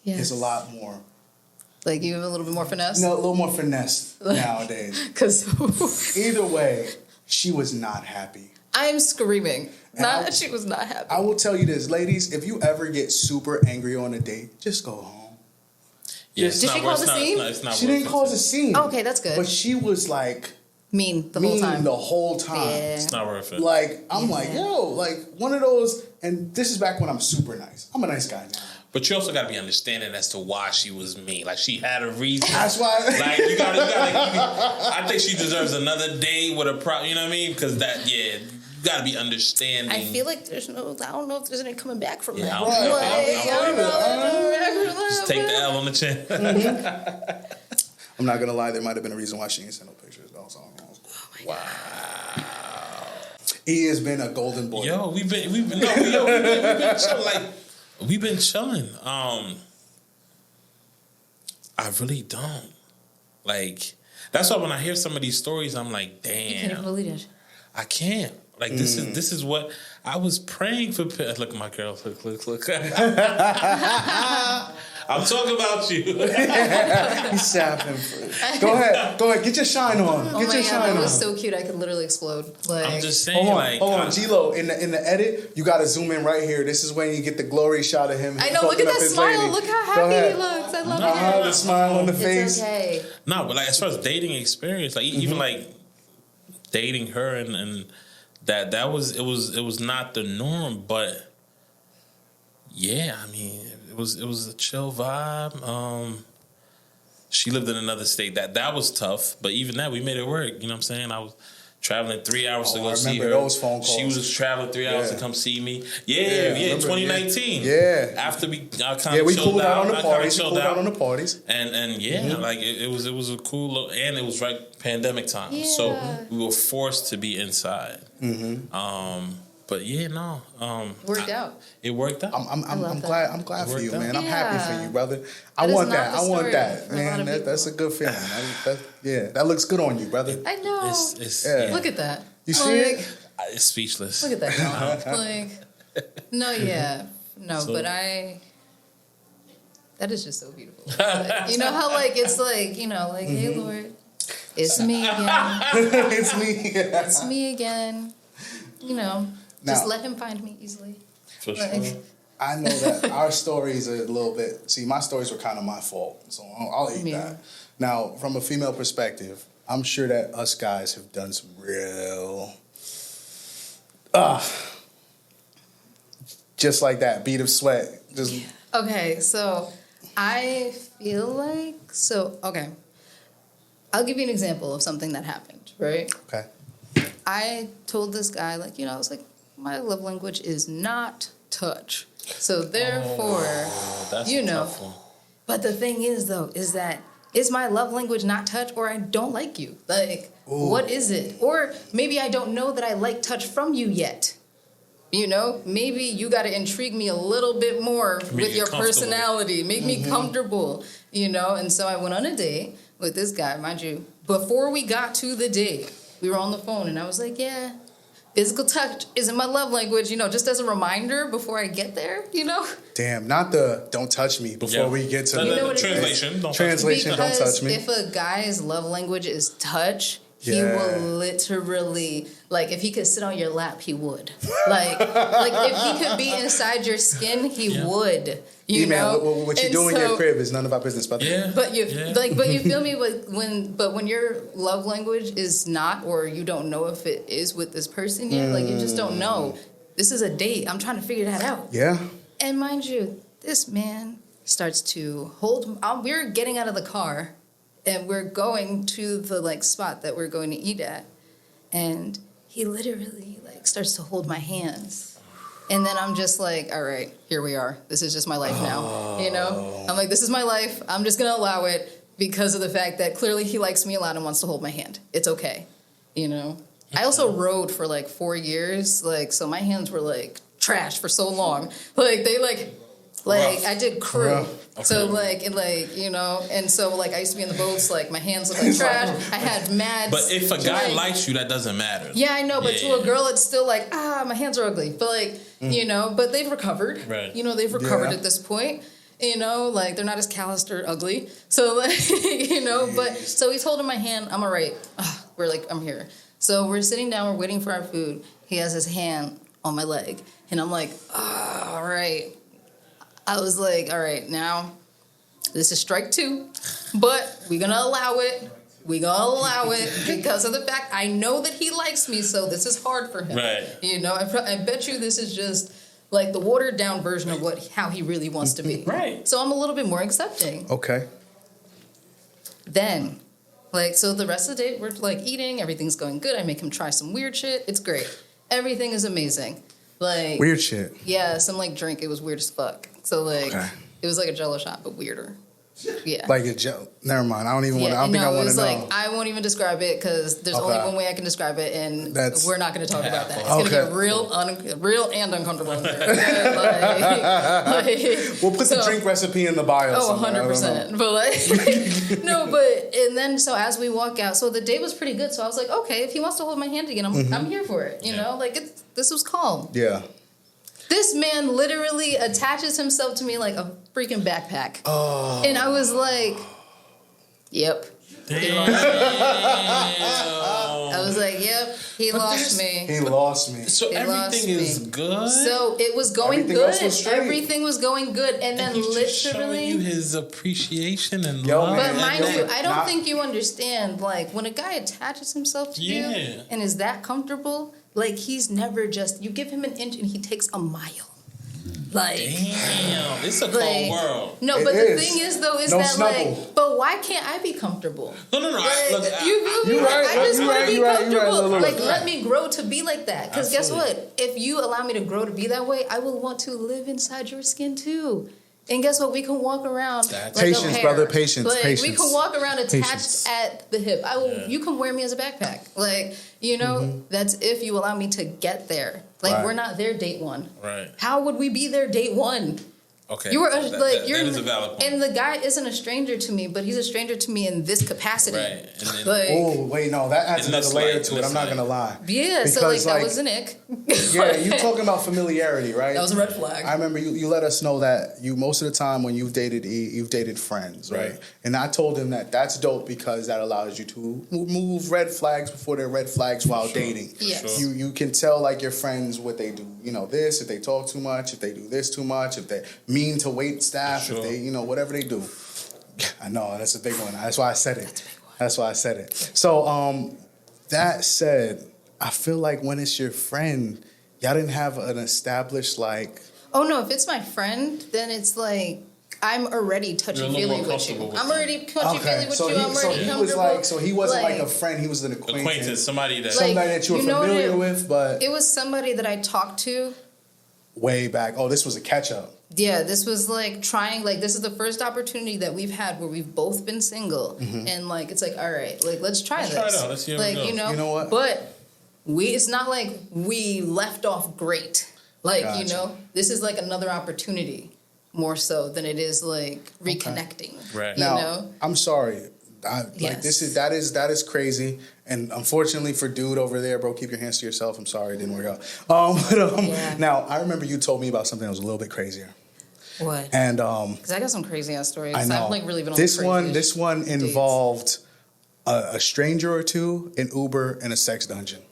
is a lot more. Like you have a little bit more finesse? No, a little more finesse nowadays. Because either way, she was not happy. I'm screaming. She was not happy. I will tell you this, ladies, if you ever get super angry on a date, just go home. Yeah, did she cause a scene? She didn't cause a scene. Oh, okay, that's good. But she was like mean the whole time. Yeah. It's not worth it. Like, I'm like, yo, like one of those, and this is back when I'm super nice. I'm a nice guy now. But you also got to be understanding as to why she was mean. Like, she had a reason. That's why. Like, you gotta I think she deserves another date with a you know what I mean? Because you got to be understanding. I feel like I don't know if there's any coming back from that. I don't know. Just take the L on the chin. I'm not going to lie, there might have been a reason why she didn't send no pictures. That was all. Wow. He has been a golden boy. Yo, we've been chilling. Like, we've been chilling. I really don't. Like, that's why when I hear some of these stories, I'm like, damn. You can't believe it. I can't. Like, this is what I was praying for. Look at my girl. Look. I'm talking about you. He's sapping. Go ahead. Get your shine on. Oh Get your shine on. That was so cute. I could literally explode. Like, I'm just saying. Hold on, G-Lo. In the edit, you got to zoom in right here. This is when you get the glory shot of him. I know. Look at that smile. Lady. Look how happy he looks. I love it. The smile on the face. It's okay. No, but like as far as dating experience, like even like dating her and that was not the norm, but yeah, I mean it was a chill vibe. She lived in another state. That was tough, but even that we made it work. You know what I'm saying? I was traveling 3 hours to go see her. Those phone calls. She was traveling 3 hours to come see me. Yeah, 2019. Yeah. After we kind we of cooled out on the parties. And Mm-hmm. like it was a cool and it was right pandemic time, so we were forced to be inside. Mm-hmm. But worked out. It worked out. I'm glad for you, man. I'm happy for you, brother. I That want is not that. the I want story that, for a man. lot of That's a good feeling. That looks good on you, brother. I know. It's Look at that. You see it? It's speechless. Look at that. Like, no, So- but that is just so beautiful. Like, you know how like it's like hey Lord, it's me again. It's me. It's me again. Just Now- let him find me easily. For Like, sure. I know that our stories are a little bit. See, my stories were kind of my fault, so I'll eat that. Now, from a female perspective, I'm sure that us guys have done some real, just like that bead of sweat. Just Okay, so I feel like okay. I'll give you an example of something that happened, right? okay. I told this guy, like, I was like, my love language is not touch. So therefore, That's a tough one. but the thing is though, is my love language not touch or I don't like you? Like, what is it? Or maybe I don't know that I like touch from you yet. Maybe you got to intrigue me a little bit more with your personality, make me comfortable, And so I went on a date with this guy, mind you. Before we got to the date, we were on the phone and I was like, yeah, physical touch isn't my love language, just as a reminder before I get there, Damn, not the don't touch me before we get to the translation. Don't translation. Don't touch me. If a guy's love language is touch, he will literally, like, if he could sit on your lap, he would. Like if he could be inside your skin, he would. What you do in your crib is none of our business, brother. Yeah. But you feel me when your love language is not, or you don't know if it is with this person yet, like you just don't know. this is a date. I'm trying to figure that out. Yeah. And mind you, this man starts to we're getting out of the car and we're going to the like spot that we're going to eat at. And he literally like starts to hold my hands. And then I'm just like, all right, here we are. This is just my life now. You know? I'm like, this is my life. I'm just going to allow it because of the fact that clearly he likes me a lot and wants to hold my hand. It's okay. You know? I also rode for like 4 years. Like, so my hands were like trash for so long. Like, they like I did crew. Okay. So like, you know, and so like I used to be in the boats, like my hands look like trash. I had mad. But if a guy likes you, that doesn't matter. Yeah, I know, but to a girl, it's still like, my hands are ugly. But like, you know, but they've recovered. Right. You know, they've recovered at this point. You know, like they're not as calloused or ugly. So like, you know, but so he's holding my hand. I'm all right. We're like, I'm here. So we're sitting down. We're waiting for our food. He has his hand on my leg, and I'm like, all right. I was like, all right, now this is strike 2, but we're going to allow it. We're going to allow it because of the fact I know that he likes me, so this is hard for him. Right. You know, I bet you this is just like the watered down version of how he really wants to be. Right. So I'm a little bit more accepting. Okay. Then, like, so the rest of the day, we're like eating, everything's going good. I make him try some weird shit. It's great. Everything is amazing. Like weird shit. Yeah, some like drink. It was weird as fuck. So like, it was like a Jello shot, but weirder. Yeah. Like a Jello. Never mind. I don't even want to. I don't think I want to know. Like, I won't even describe it because there's only one way I can describe it, and we're not going to talk about that. It's going to get real and uncomfortable. In there. We'll put the drink recipe in the bio. Oh, 100%. But like, no, but and then so as we walk out, so the day was pretty good. So I was like, okay, if he wants to hold my hand again, I'm here for it. You know, like this was calm. Yeah. This man literally attaches himself to me like a freaking backpack. Oh. And I was like, yep. Damn. I was like, yep, he lost me. He lost me. So everything is good? So it was going good. Everything was going good. And then literally showing you his appreciation and love. But mind you, I don't think you understand, like, when a guy attaches himself to you and is that comfortable, like, he's never just, you give him an inch and he takes a mile. Like, damn, it's a cold world. No, but the thing is, though, is that like, but why can't I be comfortable? No. Like, look, you're right. I just want to be comfortable. Right. Like, let me grow to be like that. Because guess what? If you allow me to grow to be that way, I will want to live inside your skin too. And guess what? We can walk around like patience, a brother. Patience. Like, patience. We can walk around attached at the hip. You can wear me as a backpack. Like, you know, that's if you allow me to get there. Like, we're not there date 1. Right. How would we be there date 1? Okay. You were that is a valid point. And the guy isn't a stranger to me, but he's a stranger to me in this capacity. Right. And then, wait, no, that adds another layer to it. I'm not gonna lie. Yeah, because, so like that was an ick. Yeah, you talking about familiarity, right? That was a red flag. I remember you let us know that you most of the time when you've dated you've dated friends, right? And I told him that's dope because that allows you to move red flags before they're red flags while dating. Yes. You can tell like your friends what they do. You know, this, if they talk too much, if they do this too much, if they mean to wait staff, if they, you know, whatever they do. I know, that's a big one. That's why I said it. That's why I said it. So, that said, I feel like when it's your friend, y'all didn't have an established, like... Oh, no, if it's my friend, then it's like, I'm already touchy-feely with you. I'm already touchy-feely with you. I'm already comfortable. So he wasn't like a friend, he was an acquaintance. Somebody that you were familiar with, but... It was somebody that I talked to. Way back. Oh, this was a catch-up. Yeah, this was like trying, like, this is the first opportunity that we've had where we've both been single. And, like, it's like, all right, like, let's try this. Try it out. Let's see how it goes. You know what? But it's not like we left off great. Like, you know, this is like another opportunity more so than it is, like, reconnecting. Right. Now, you know? I'm sorry. Like, that is crazy. And unfortunately for dude over there, bro, keep your hands to yourself. I'm sorry, it didn't work out. Now, I remember you told me about something that was a little bit crazier. What? And because I got some crazy ass stories. I know. I've like really been on this one involved a stranger or two, an Uber, and a sex dungeon.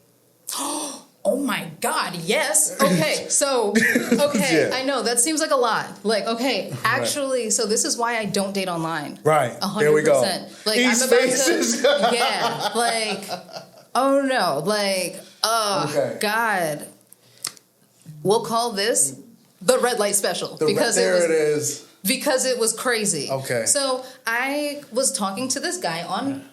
Oh my God, yes. Okay, so, I know, that seems like a lot. Like, okay, actually, so this is why I don't date online. Right, 100%. there we go. Like, I'm about to, yeah, like, oh no, like, oh, God. we'll call this the red light special. It is. Because it was crazy. Okay. So I was talking to this guy on...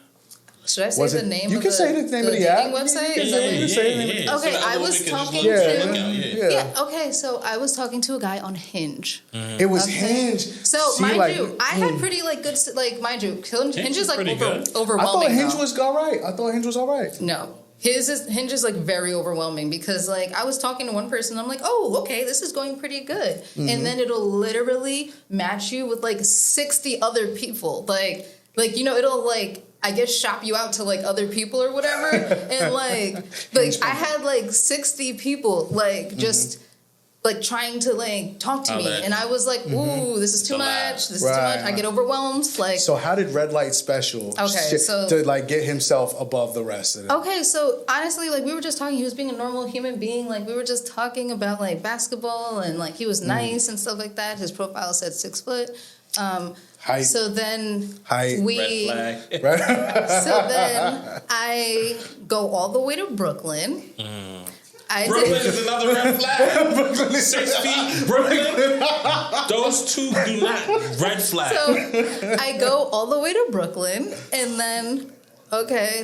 Should I say the name of the... You can say the name of the app. Website? Yeah. Okay, I was talking to... okay, so I was talking to a guy on Hinge. It was Hinge. So, mind you, I had pretty, good... mind you, Hinge is, overwhelming. I thought Hinge was all right. No. Hinge is very overwhelming because I was talking to one person, I'm like, oh, okay, this is going pretty good. Mm-hmm. And then it'll literally match you with 60 other people. It'll I guess shop you out to other people or whatever. And I had 60 people just trying to talk to me. And I was like, ooh, this is too much. This is too much. I get overwhelmed. So how did Red Light Special to get himself above the rest of it? Okay, so honestly, we were just talking. He was being a normal human being. We were just talking about basketball and he was nice and stuff like that. His profile said 6 foot. Height. So then Red flag. So then I go all the way to Brooklyn. Brooklyn is another red flag. 6 feet, Brooklyn. Those two do not red flag. So I go all the way to Brooklyn, and then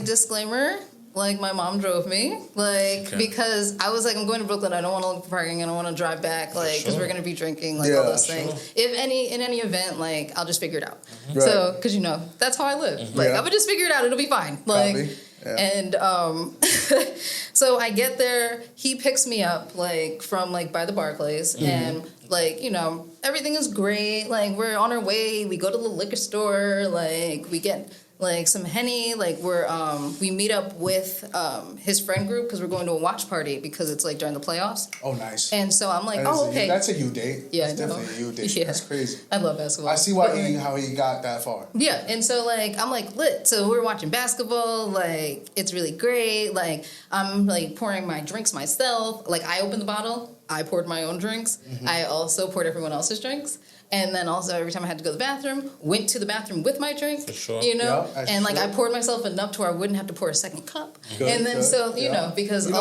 disclaimer. My mom drove me, because I was I'm going to Brooklyn. I don't want to look for parking. I don't want to drive back, because we're going to be drinking, all those things. If in any event, I'll just figure it out. Right. So, because, that's how I live. I would just figure it out. It'll be fine. And so I get there. He picks me up, from, by the Barclays. And, everything is great. We're on our way. We go to the liquor store. We get... some Henny, we meet up with his friend group because we're going to a watch party because it's during the playoffs. Oh, nice. And so I'm okay. That's a you date. Yeah, that's definitely a you date. Yeah. That's crazy. I love basketball. I see how he got that far. Yeah, and so I'm lit. So we're watching basketball. It's really great. I'm pouring my drinks myself. I opened the bottle. I poured my own drinks. Mm-hmm. I also poured everyone else's drinks. And then also every time I had to go to the bathroom, went to the bathroom with my drink, for sure. And I poured myself enough to where I wouldn't have to pour a second cup. Good, and then because you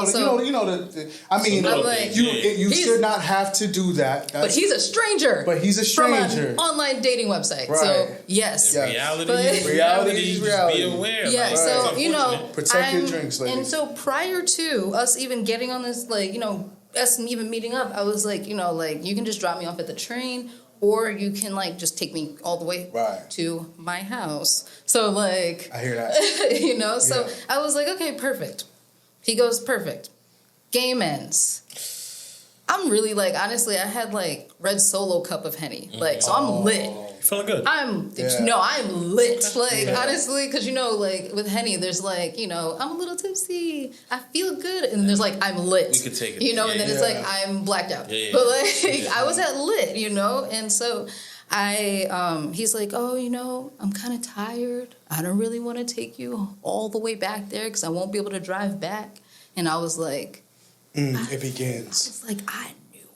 should not have to do that. But he's a stranger. From an online dating website. Right. So yes. Reality. Just be aware. Yeah. So protect your drinks, ladies. And so prior to us even getting on this, us even meeting up, I was you can just drop me off at the train. Or you can just take me all the way to my house. So I hear that. So I was okay, perfect. He goes, perfect. Game ends. I'm really honestly, I had red Solo cup of Henny. So I'm lit. Feeling good. I'm lit. Honestly, because with Henny, there's I'm a little tipsy. I feel good, and there's I'm lit. We could take it. And then it's I'm blacked out. Yeah. But I was at lit, and so he's oh, I'm kind of tired. I don't really want to take you all the way back there because I won't be able to drive back. And I was it begins. It's I knew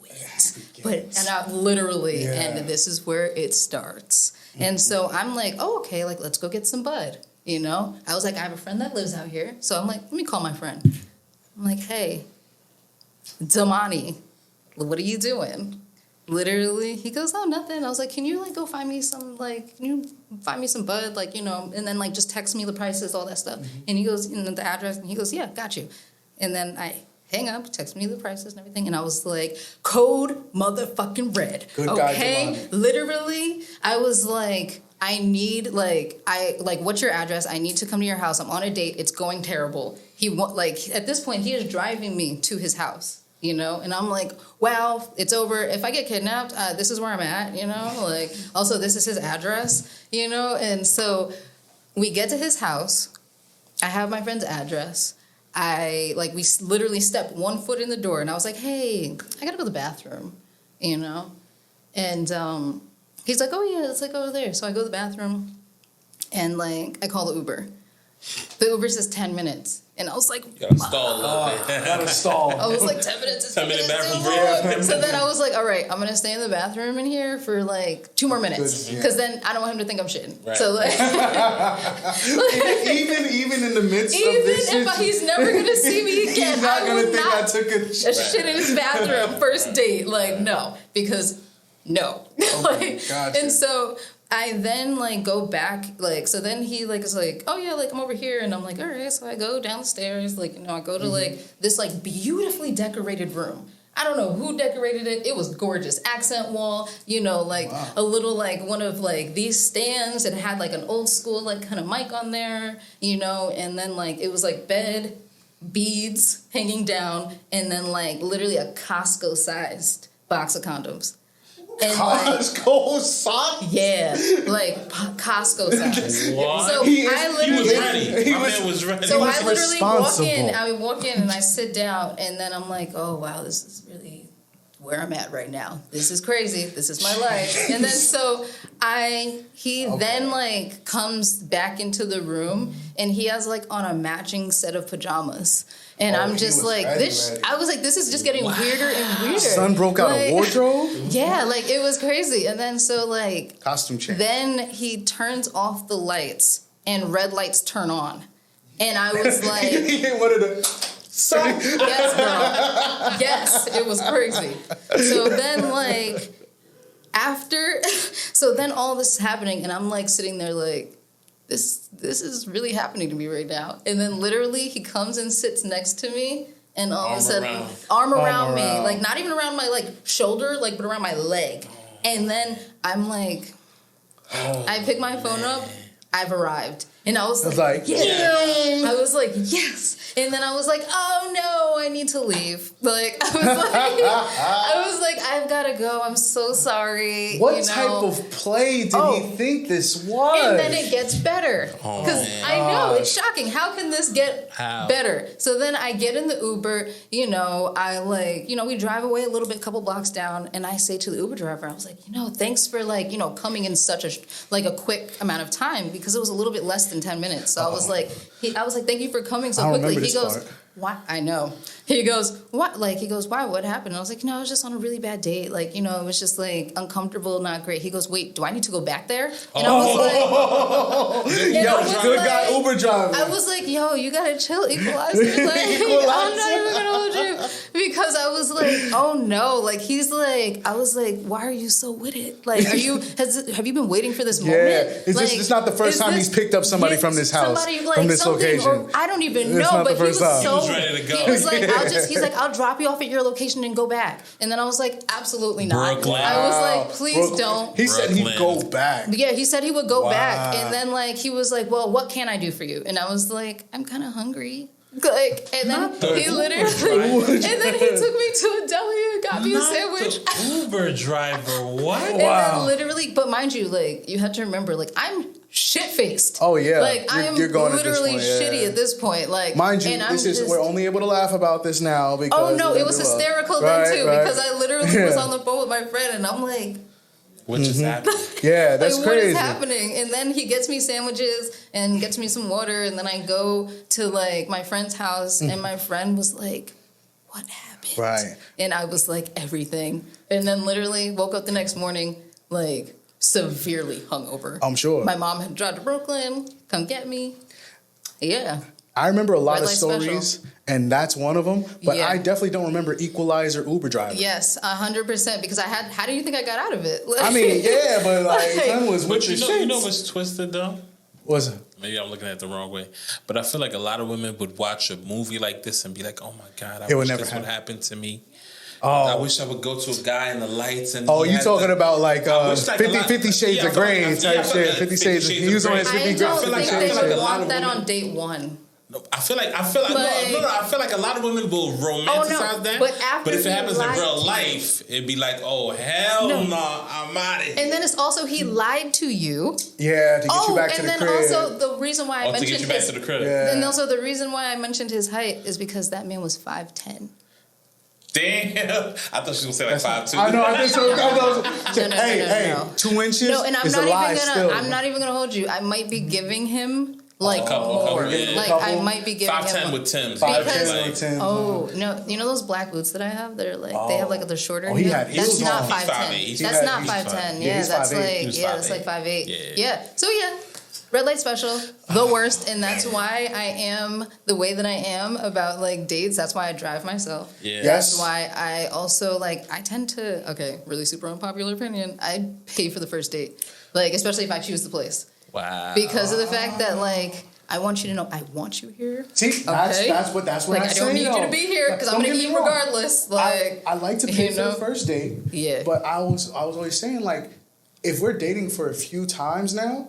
it. And I literally, and this is where it starts. Mm-hmm. And so I'm oh, okay, let's go get some bud. I was I have a friend that lives out here. So I'm let me call my friend. I'm hey, Damani, what are you doing? Literally, he goes, oh, nothing. I was can you go find me some, can you find me some bud? And then just text me the prices, all that stuff. Mm-hmm. And he goes, and the address, and he goes, yeah, got you. And then I hang up, text me the prices and everything, and I was code motherfucking red. Good okay? Literally, I was I need, what's your address? I need to come to your house. I'm on a date. It's going terrible. At this point, he is driving me to his house, And I'm wow, it's over. If I get kidnapped, this is where I'm at, Also, this is his address, And so we get to his house. I have my friend's address. We literally stepped 1 foot in the door, and I was hey, I gotta go to the bathroom, And he's oh yeah, it's over there. So I go to the bathroom, and I call the Uber. The Uber says 10 minutes. And I was like, you gotta stall a little bit. Gotta stall. I was like, 10 minutes is 10 minute bathroom break. So then I was like, all right, I'm going to stay in the bathroom in here for like 2 more minutes. Because then I don't want him to think I'm shitting. Right. So like. even in the midst of this. Even if he's never going to see me again. He's not going to think I took a shit in his bathroom first date. Like, no. Because, no. Okay, gotcha. And so I then like go back, like, so then he like is like, oh yeah, like I'm over here, and I'm like, all right, so I go down the stairs, like, I go to like this like beautifully decorated room. I don't know who decorated it. It was gorgeous. Accent wall, like a little like one of like these stands. It had like an old school like kind of mic on there, and then like it was like bed, beads hanging down, and then like literally a Costco sized box of condoms. And Costco size? Yeah, like Costco size. What? So He was ready. My man was ready. So I literally walk in and I sit down, and then I'm like, oh wow, this is really where I'm at right now. This is crazy. This is my life. And then so he then like comes back into the room, and he has like on a matching set of pajamas. And I'm just like, ready. I was like, this is just getting weirder and weirder. Son broke out a wardrobe? Yeah, like it was crazy. And then so like costume change. Then he turns off the lights and red lights turn on. And I was like, he hit one of the yes, girl. Yes, it was crazy. So then like so then all this is happening, and I'm like sitting there like, this is really happening to me right now. And then literally he comes and sits next to me, and all of a sudden arm around me, like not even around my like shoulder, like but around my leg. And then I'm like, I pick my phone up, I've arrived. And I was like, yeah. I was like, yes. And then I was like, oh no, I need to leave. Like I was like, I've got to go. I'm so sorry. What type of play did he think this was? And then it gets better. Because I know, it's shocking. How can this get better? So then I get in the Uber, I like, we drive away a little bit, a couple blocks down, and I say to the Uber driver, I was like, thanks for like, coming in such a quick amount of time, because it was a little bit less than 10 minutes. So I was like, thank you for coming so quickly. He goes, why? I know. He goes, what? Like, he goes, why? What happened? And I was like, I was just on a really bad date. Like, it was just like uncomfortable, not great. He goes, wait, do I need to go back there? And I was like, good guy Uber driver. I was like, yo, you gotta chill, equalizer. Like, I'm not even gonna hold you. Because I was like, oh no. Like, he's like, I was like, why are you so with it? Like, have you been waiting for this moment? Yeah, it's not the first time he's picked up somebody from this house, from this location. Or, I don't even know, but he was so ready to go. He was like, I'll drop you off at your location and go back. And then I was like, absolutely not. Brooklyn. I was like, please don't. He said he'd go back. Yeah, he said he would go back. And then like he was like, well, what can I do for you? And I was like, I'm kind of hungry. Like, and then he literally, and then he took me to a deli and got me a sandwich. The Uber driver, what? And then literally, but mind you, like, you have to remember, like, I'm shit-faced. Oh yeah, like I am literally shitty at this point. Like, mind you, we're only able to laugh about this now because it was hysterical then too, because I literally was on the phone with my friend and I'm like, what just happened? Yeah, that's like, crazy. What is happening? And then he gets me sandwiches and gets me some water, and then I go to like my friend's house, and my friend was like, what happened? Right. And I was like, everything. And then literally woke up the next morning like severely hungover. I'm sure. My mom had driven to Brooklyn, come get me. Yeah. I remember a lot of stories, and that's one of them. But I definitely don't remember Equalizer Uber driver. Yes, 100%. Because how do you think I got out of it? Like, I mean, yeah, but like, son was with your shit. You know what's twisted though? What's it? Maybe I'm looking at it the wrong way, but I feel like a lot of women would watch a movie like this and be like, "Oh my god, I wish this would happen to me." Oh, I wish I would go to a guy in the lights and. Oh, you talking about like 50 Shades of Grey type shit? 50 Shades. He was on his 50 Shades. I don't think they would want that on date one. I feel like a lot of women will romanticize that. But if it happens in real life, it'd be like, oh hell no, I'm out of here. And then it's also he lied to you. Yeah, to get you back to the crib. And then also the reason why I mentioned to get you back to the crib. Yeah. And also the reason why I mentioned his height is because that man was 5'10". Damn, I thought she was gonna say like 5'2". I know. I think so. No. Hey, 2 inches. No, and I'm not even gonna hold you. I might be giving him Like more. Yeah. Like I might be giving 5'10" with Tim's. 5'10" with Tim's. Oh no! You know those black boots that I have? They're like they have like they're shorter. Oh, he had heels that's not on. 5'10". That's not 5'10". Yeah, that's like 5'8". Yeah. So yeah. Red light special, the worst, and that's why I am the way that I am about like dates. That's why I drive myself. Yeah. That's why I also like I tend to really super unpopular opinion. I pay for the first date, like especially if I choose the place. Wow. Because of the fact that like I want you to know I want you here. See, that's what like I I don't need you to be here because I'm gonna eat regardless. Like I like to pay for the first date. Yeah. But I was always saying like if we're dating for a few times now.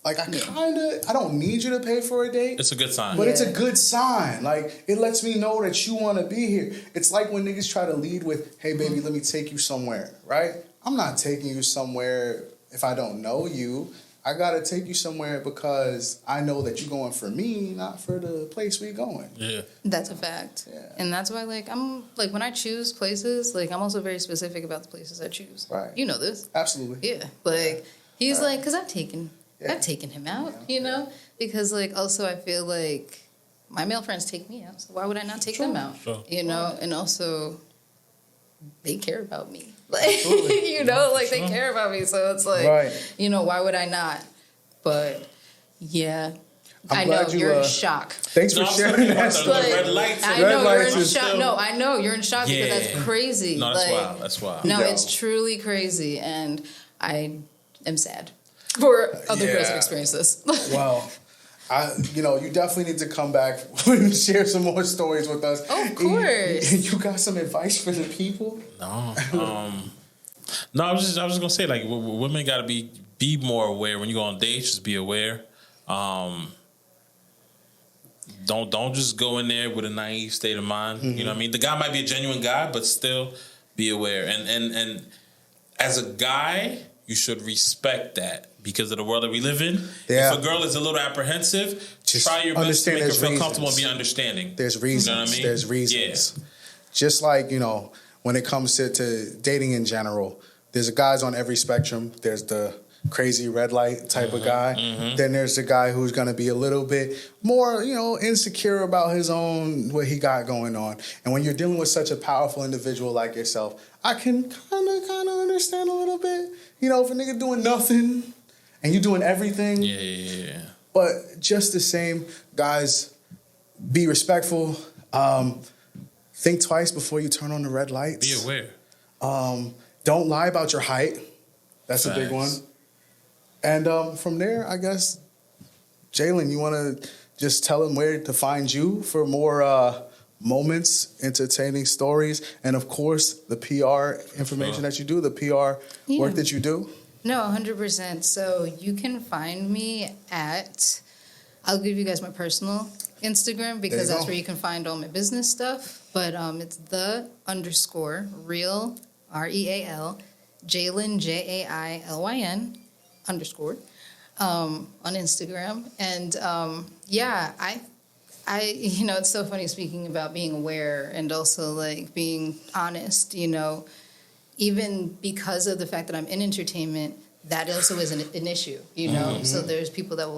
Like, I don't need you to pay for a date. It's a good sign. But it's a good sign. Like, it lets me know that you want to be here. It's like when niggas try to lead with, hey, baby, let me take you somewhere, right? I'm not taking you somewhere if I don't know you. I got to take you somewhere because I know that you're going for me, not for the place we going. Yeah. That's a fact. Yeah. And that's why, like, I'm, like, when I choose places, like, I'm also very specific about the places I choose. Right. You know this. Absolutely. Yeah. Like, he's like, because I've taken him out, you know? Because, like, also I feel like my male friends take me out, so why would I not take them out? Sure. You know? And also, they care about me. Like, you know, like, they care about me, so it's like, you know, why would I not? But, yeah. I know, you're in shock. Thanks for sharing that. Red lights. I know, you're in shock. No, I know, you're in shock because that's crazy. No, that's wild. That's wild. No, it's truly crazy, and I am sad. For other girls that experience this. Well, you definitely need to come back and share some more stories with us. Oh, of course. You got some advice for the people? No. No, I was just gonna say, like, women gotta be more aware when you go on dates. Just be aware. Don't just go in there with a naive state of mind. Mm-hmm. You know what I mean? The guy might be a genuine guy, but still be aware. And as a guy, you should respect that. Because of the world that we live in, if a girl is a little apprehensive, just try your best to make her feel comfortable and be understanding. There's reasons. You know what I mean? There's reasons. Yeah. Just like, when it comes to dating in general, there's guys on every spectrum. There's the crazy red light type of guy. Mm-hmm. Then there's the guy who's going to be a little bit more, insecure about his own, what he got going on. And when you're dealing with such a powerful individual like yourself, I can kind of understand a little bit. If a nigga doing nothing and you doing everything. Yeah. But just the same, guys, be respectful. Think twice before you turn on the red lights. Be aware. Don't lie about your height. That's a big one. And from there, I guess, Jailyn, you want to just tell them where to find you for more moments, entertaining stories, and, of course, the PR information that you do, the PR work that you do? No, 100%. So you can find me I'll give you guys my personal Instagram because that's where you can find all my business stuff. But it's _real, REAL, Jailyn, JAILYN _ on Instagram. And I it's so funny speaking about being aware and also like being honest, even because of the fact that I'm in entertainment, that also is an issue, Mm-hmm. So there's people that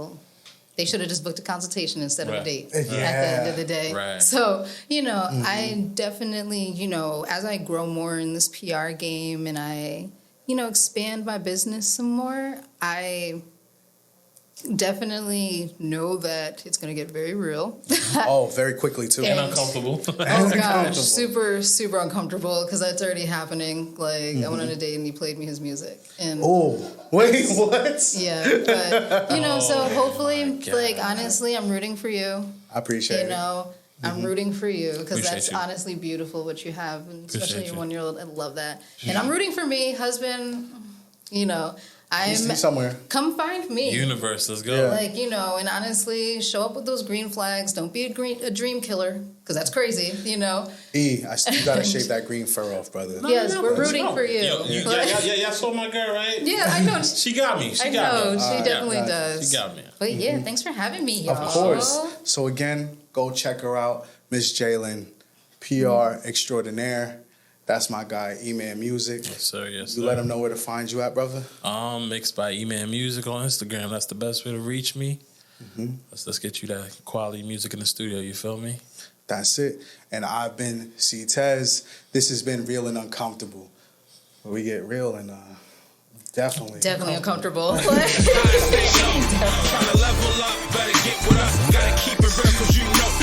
they should have just booked a consultation instead of a date at the end of the day. Right. So, mm-hmm. I definitely, as I grow more in this PR game and I, expand my business some more, I definitely know that it's going to get very real. Very quickly, too. And uncomfortable. Oh, gosh. Super, super uncomfortable because that's already happening. Like, I went on a date and he played me his music. And wait, what? Yeah, but, so hopefully, honestly, I'm rooting for you. I appreciate it. I'm rooting for you because that's honestly beautiful what you have, and especially your 1-year-old. I love that. And I'm rooting for me, husband, I'm somewhere. Come find me. Universe, let's go. Yeah. And honestly, show up with those green flags. Don't be a dream killer, because that's crazy, you gotta shave that green fur off, brother. Yes, we're rooting for you. Yeah, saw my girl, right? Yeah, I know. She got me. She definitely does. She got me. But thanks for having me, y'all. Of course. So again, go check her out, Miss Jailyn, PR extraordinaire. That's my guy, Eman Music. Yes, sir. You let him know where to find you at, brother? Mixed by Eman Music on Instagram. That's the best way to reach me. Let's get you that quality music in the studio. You feel me? That's it. And I've been Ctez. This has been Real and Uncomfortable. Where we get real and definitely uncomfortable. Trying to level up, better get with us. Gotta keep it real, cause you know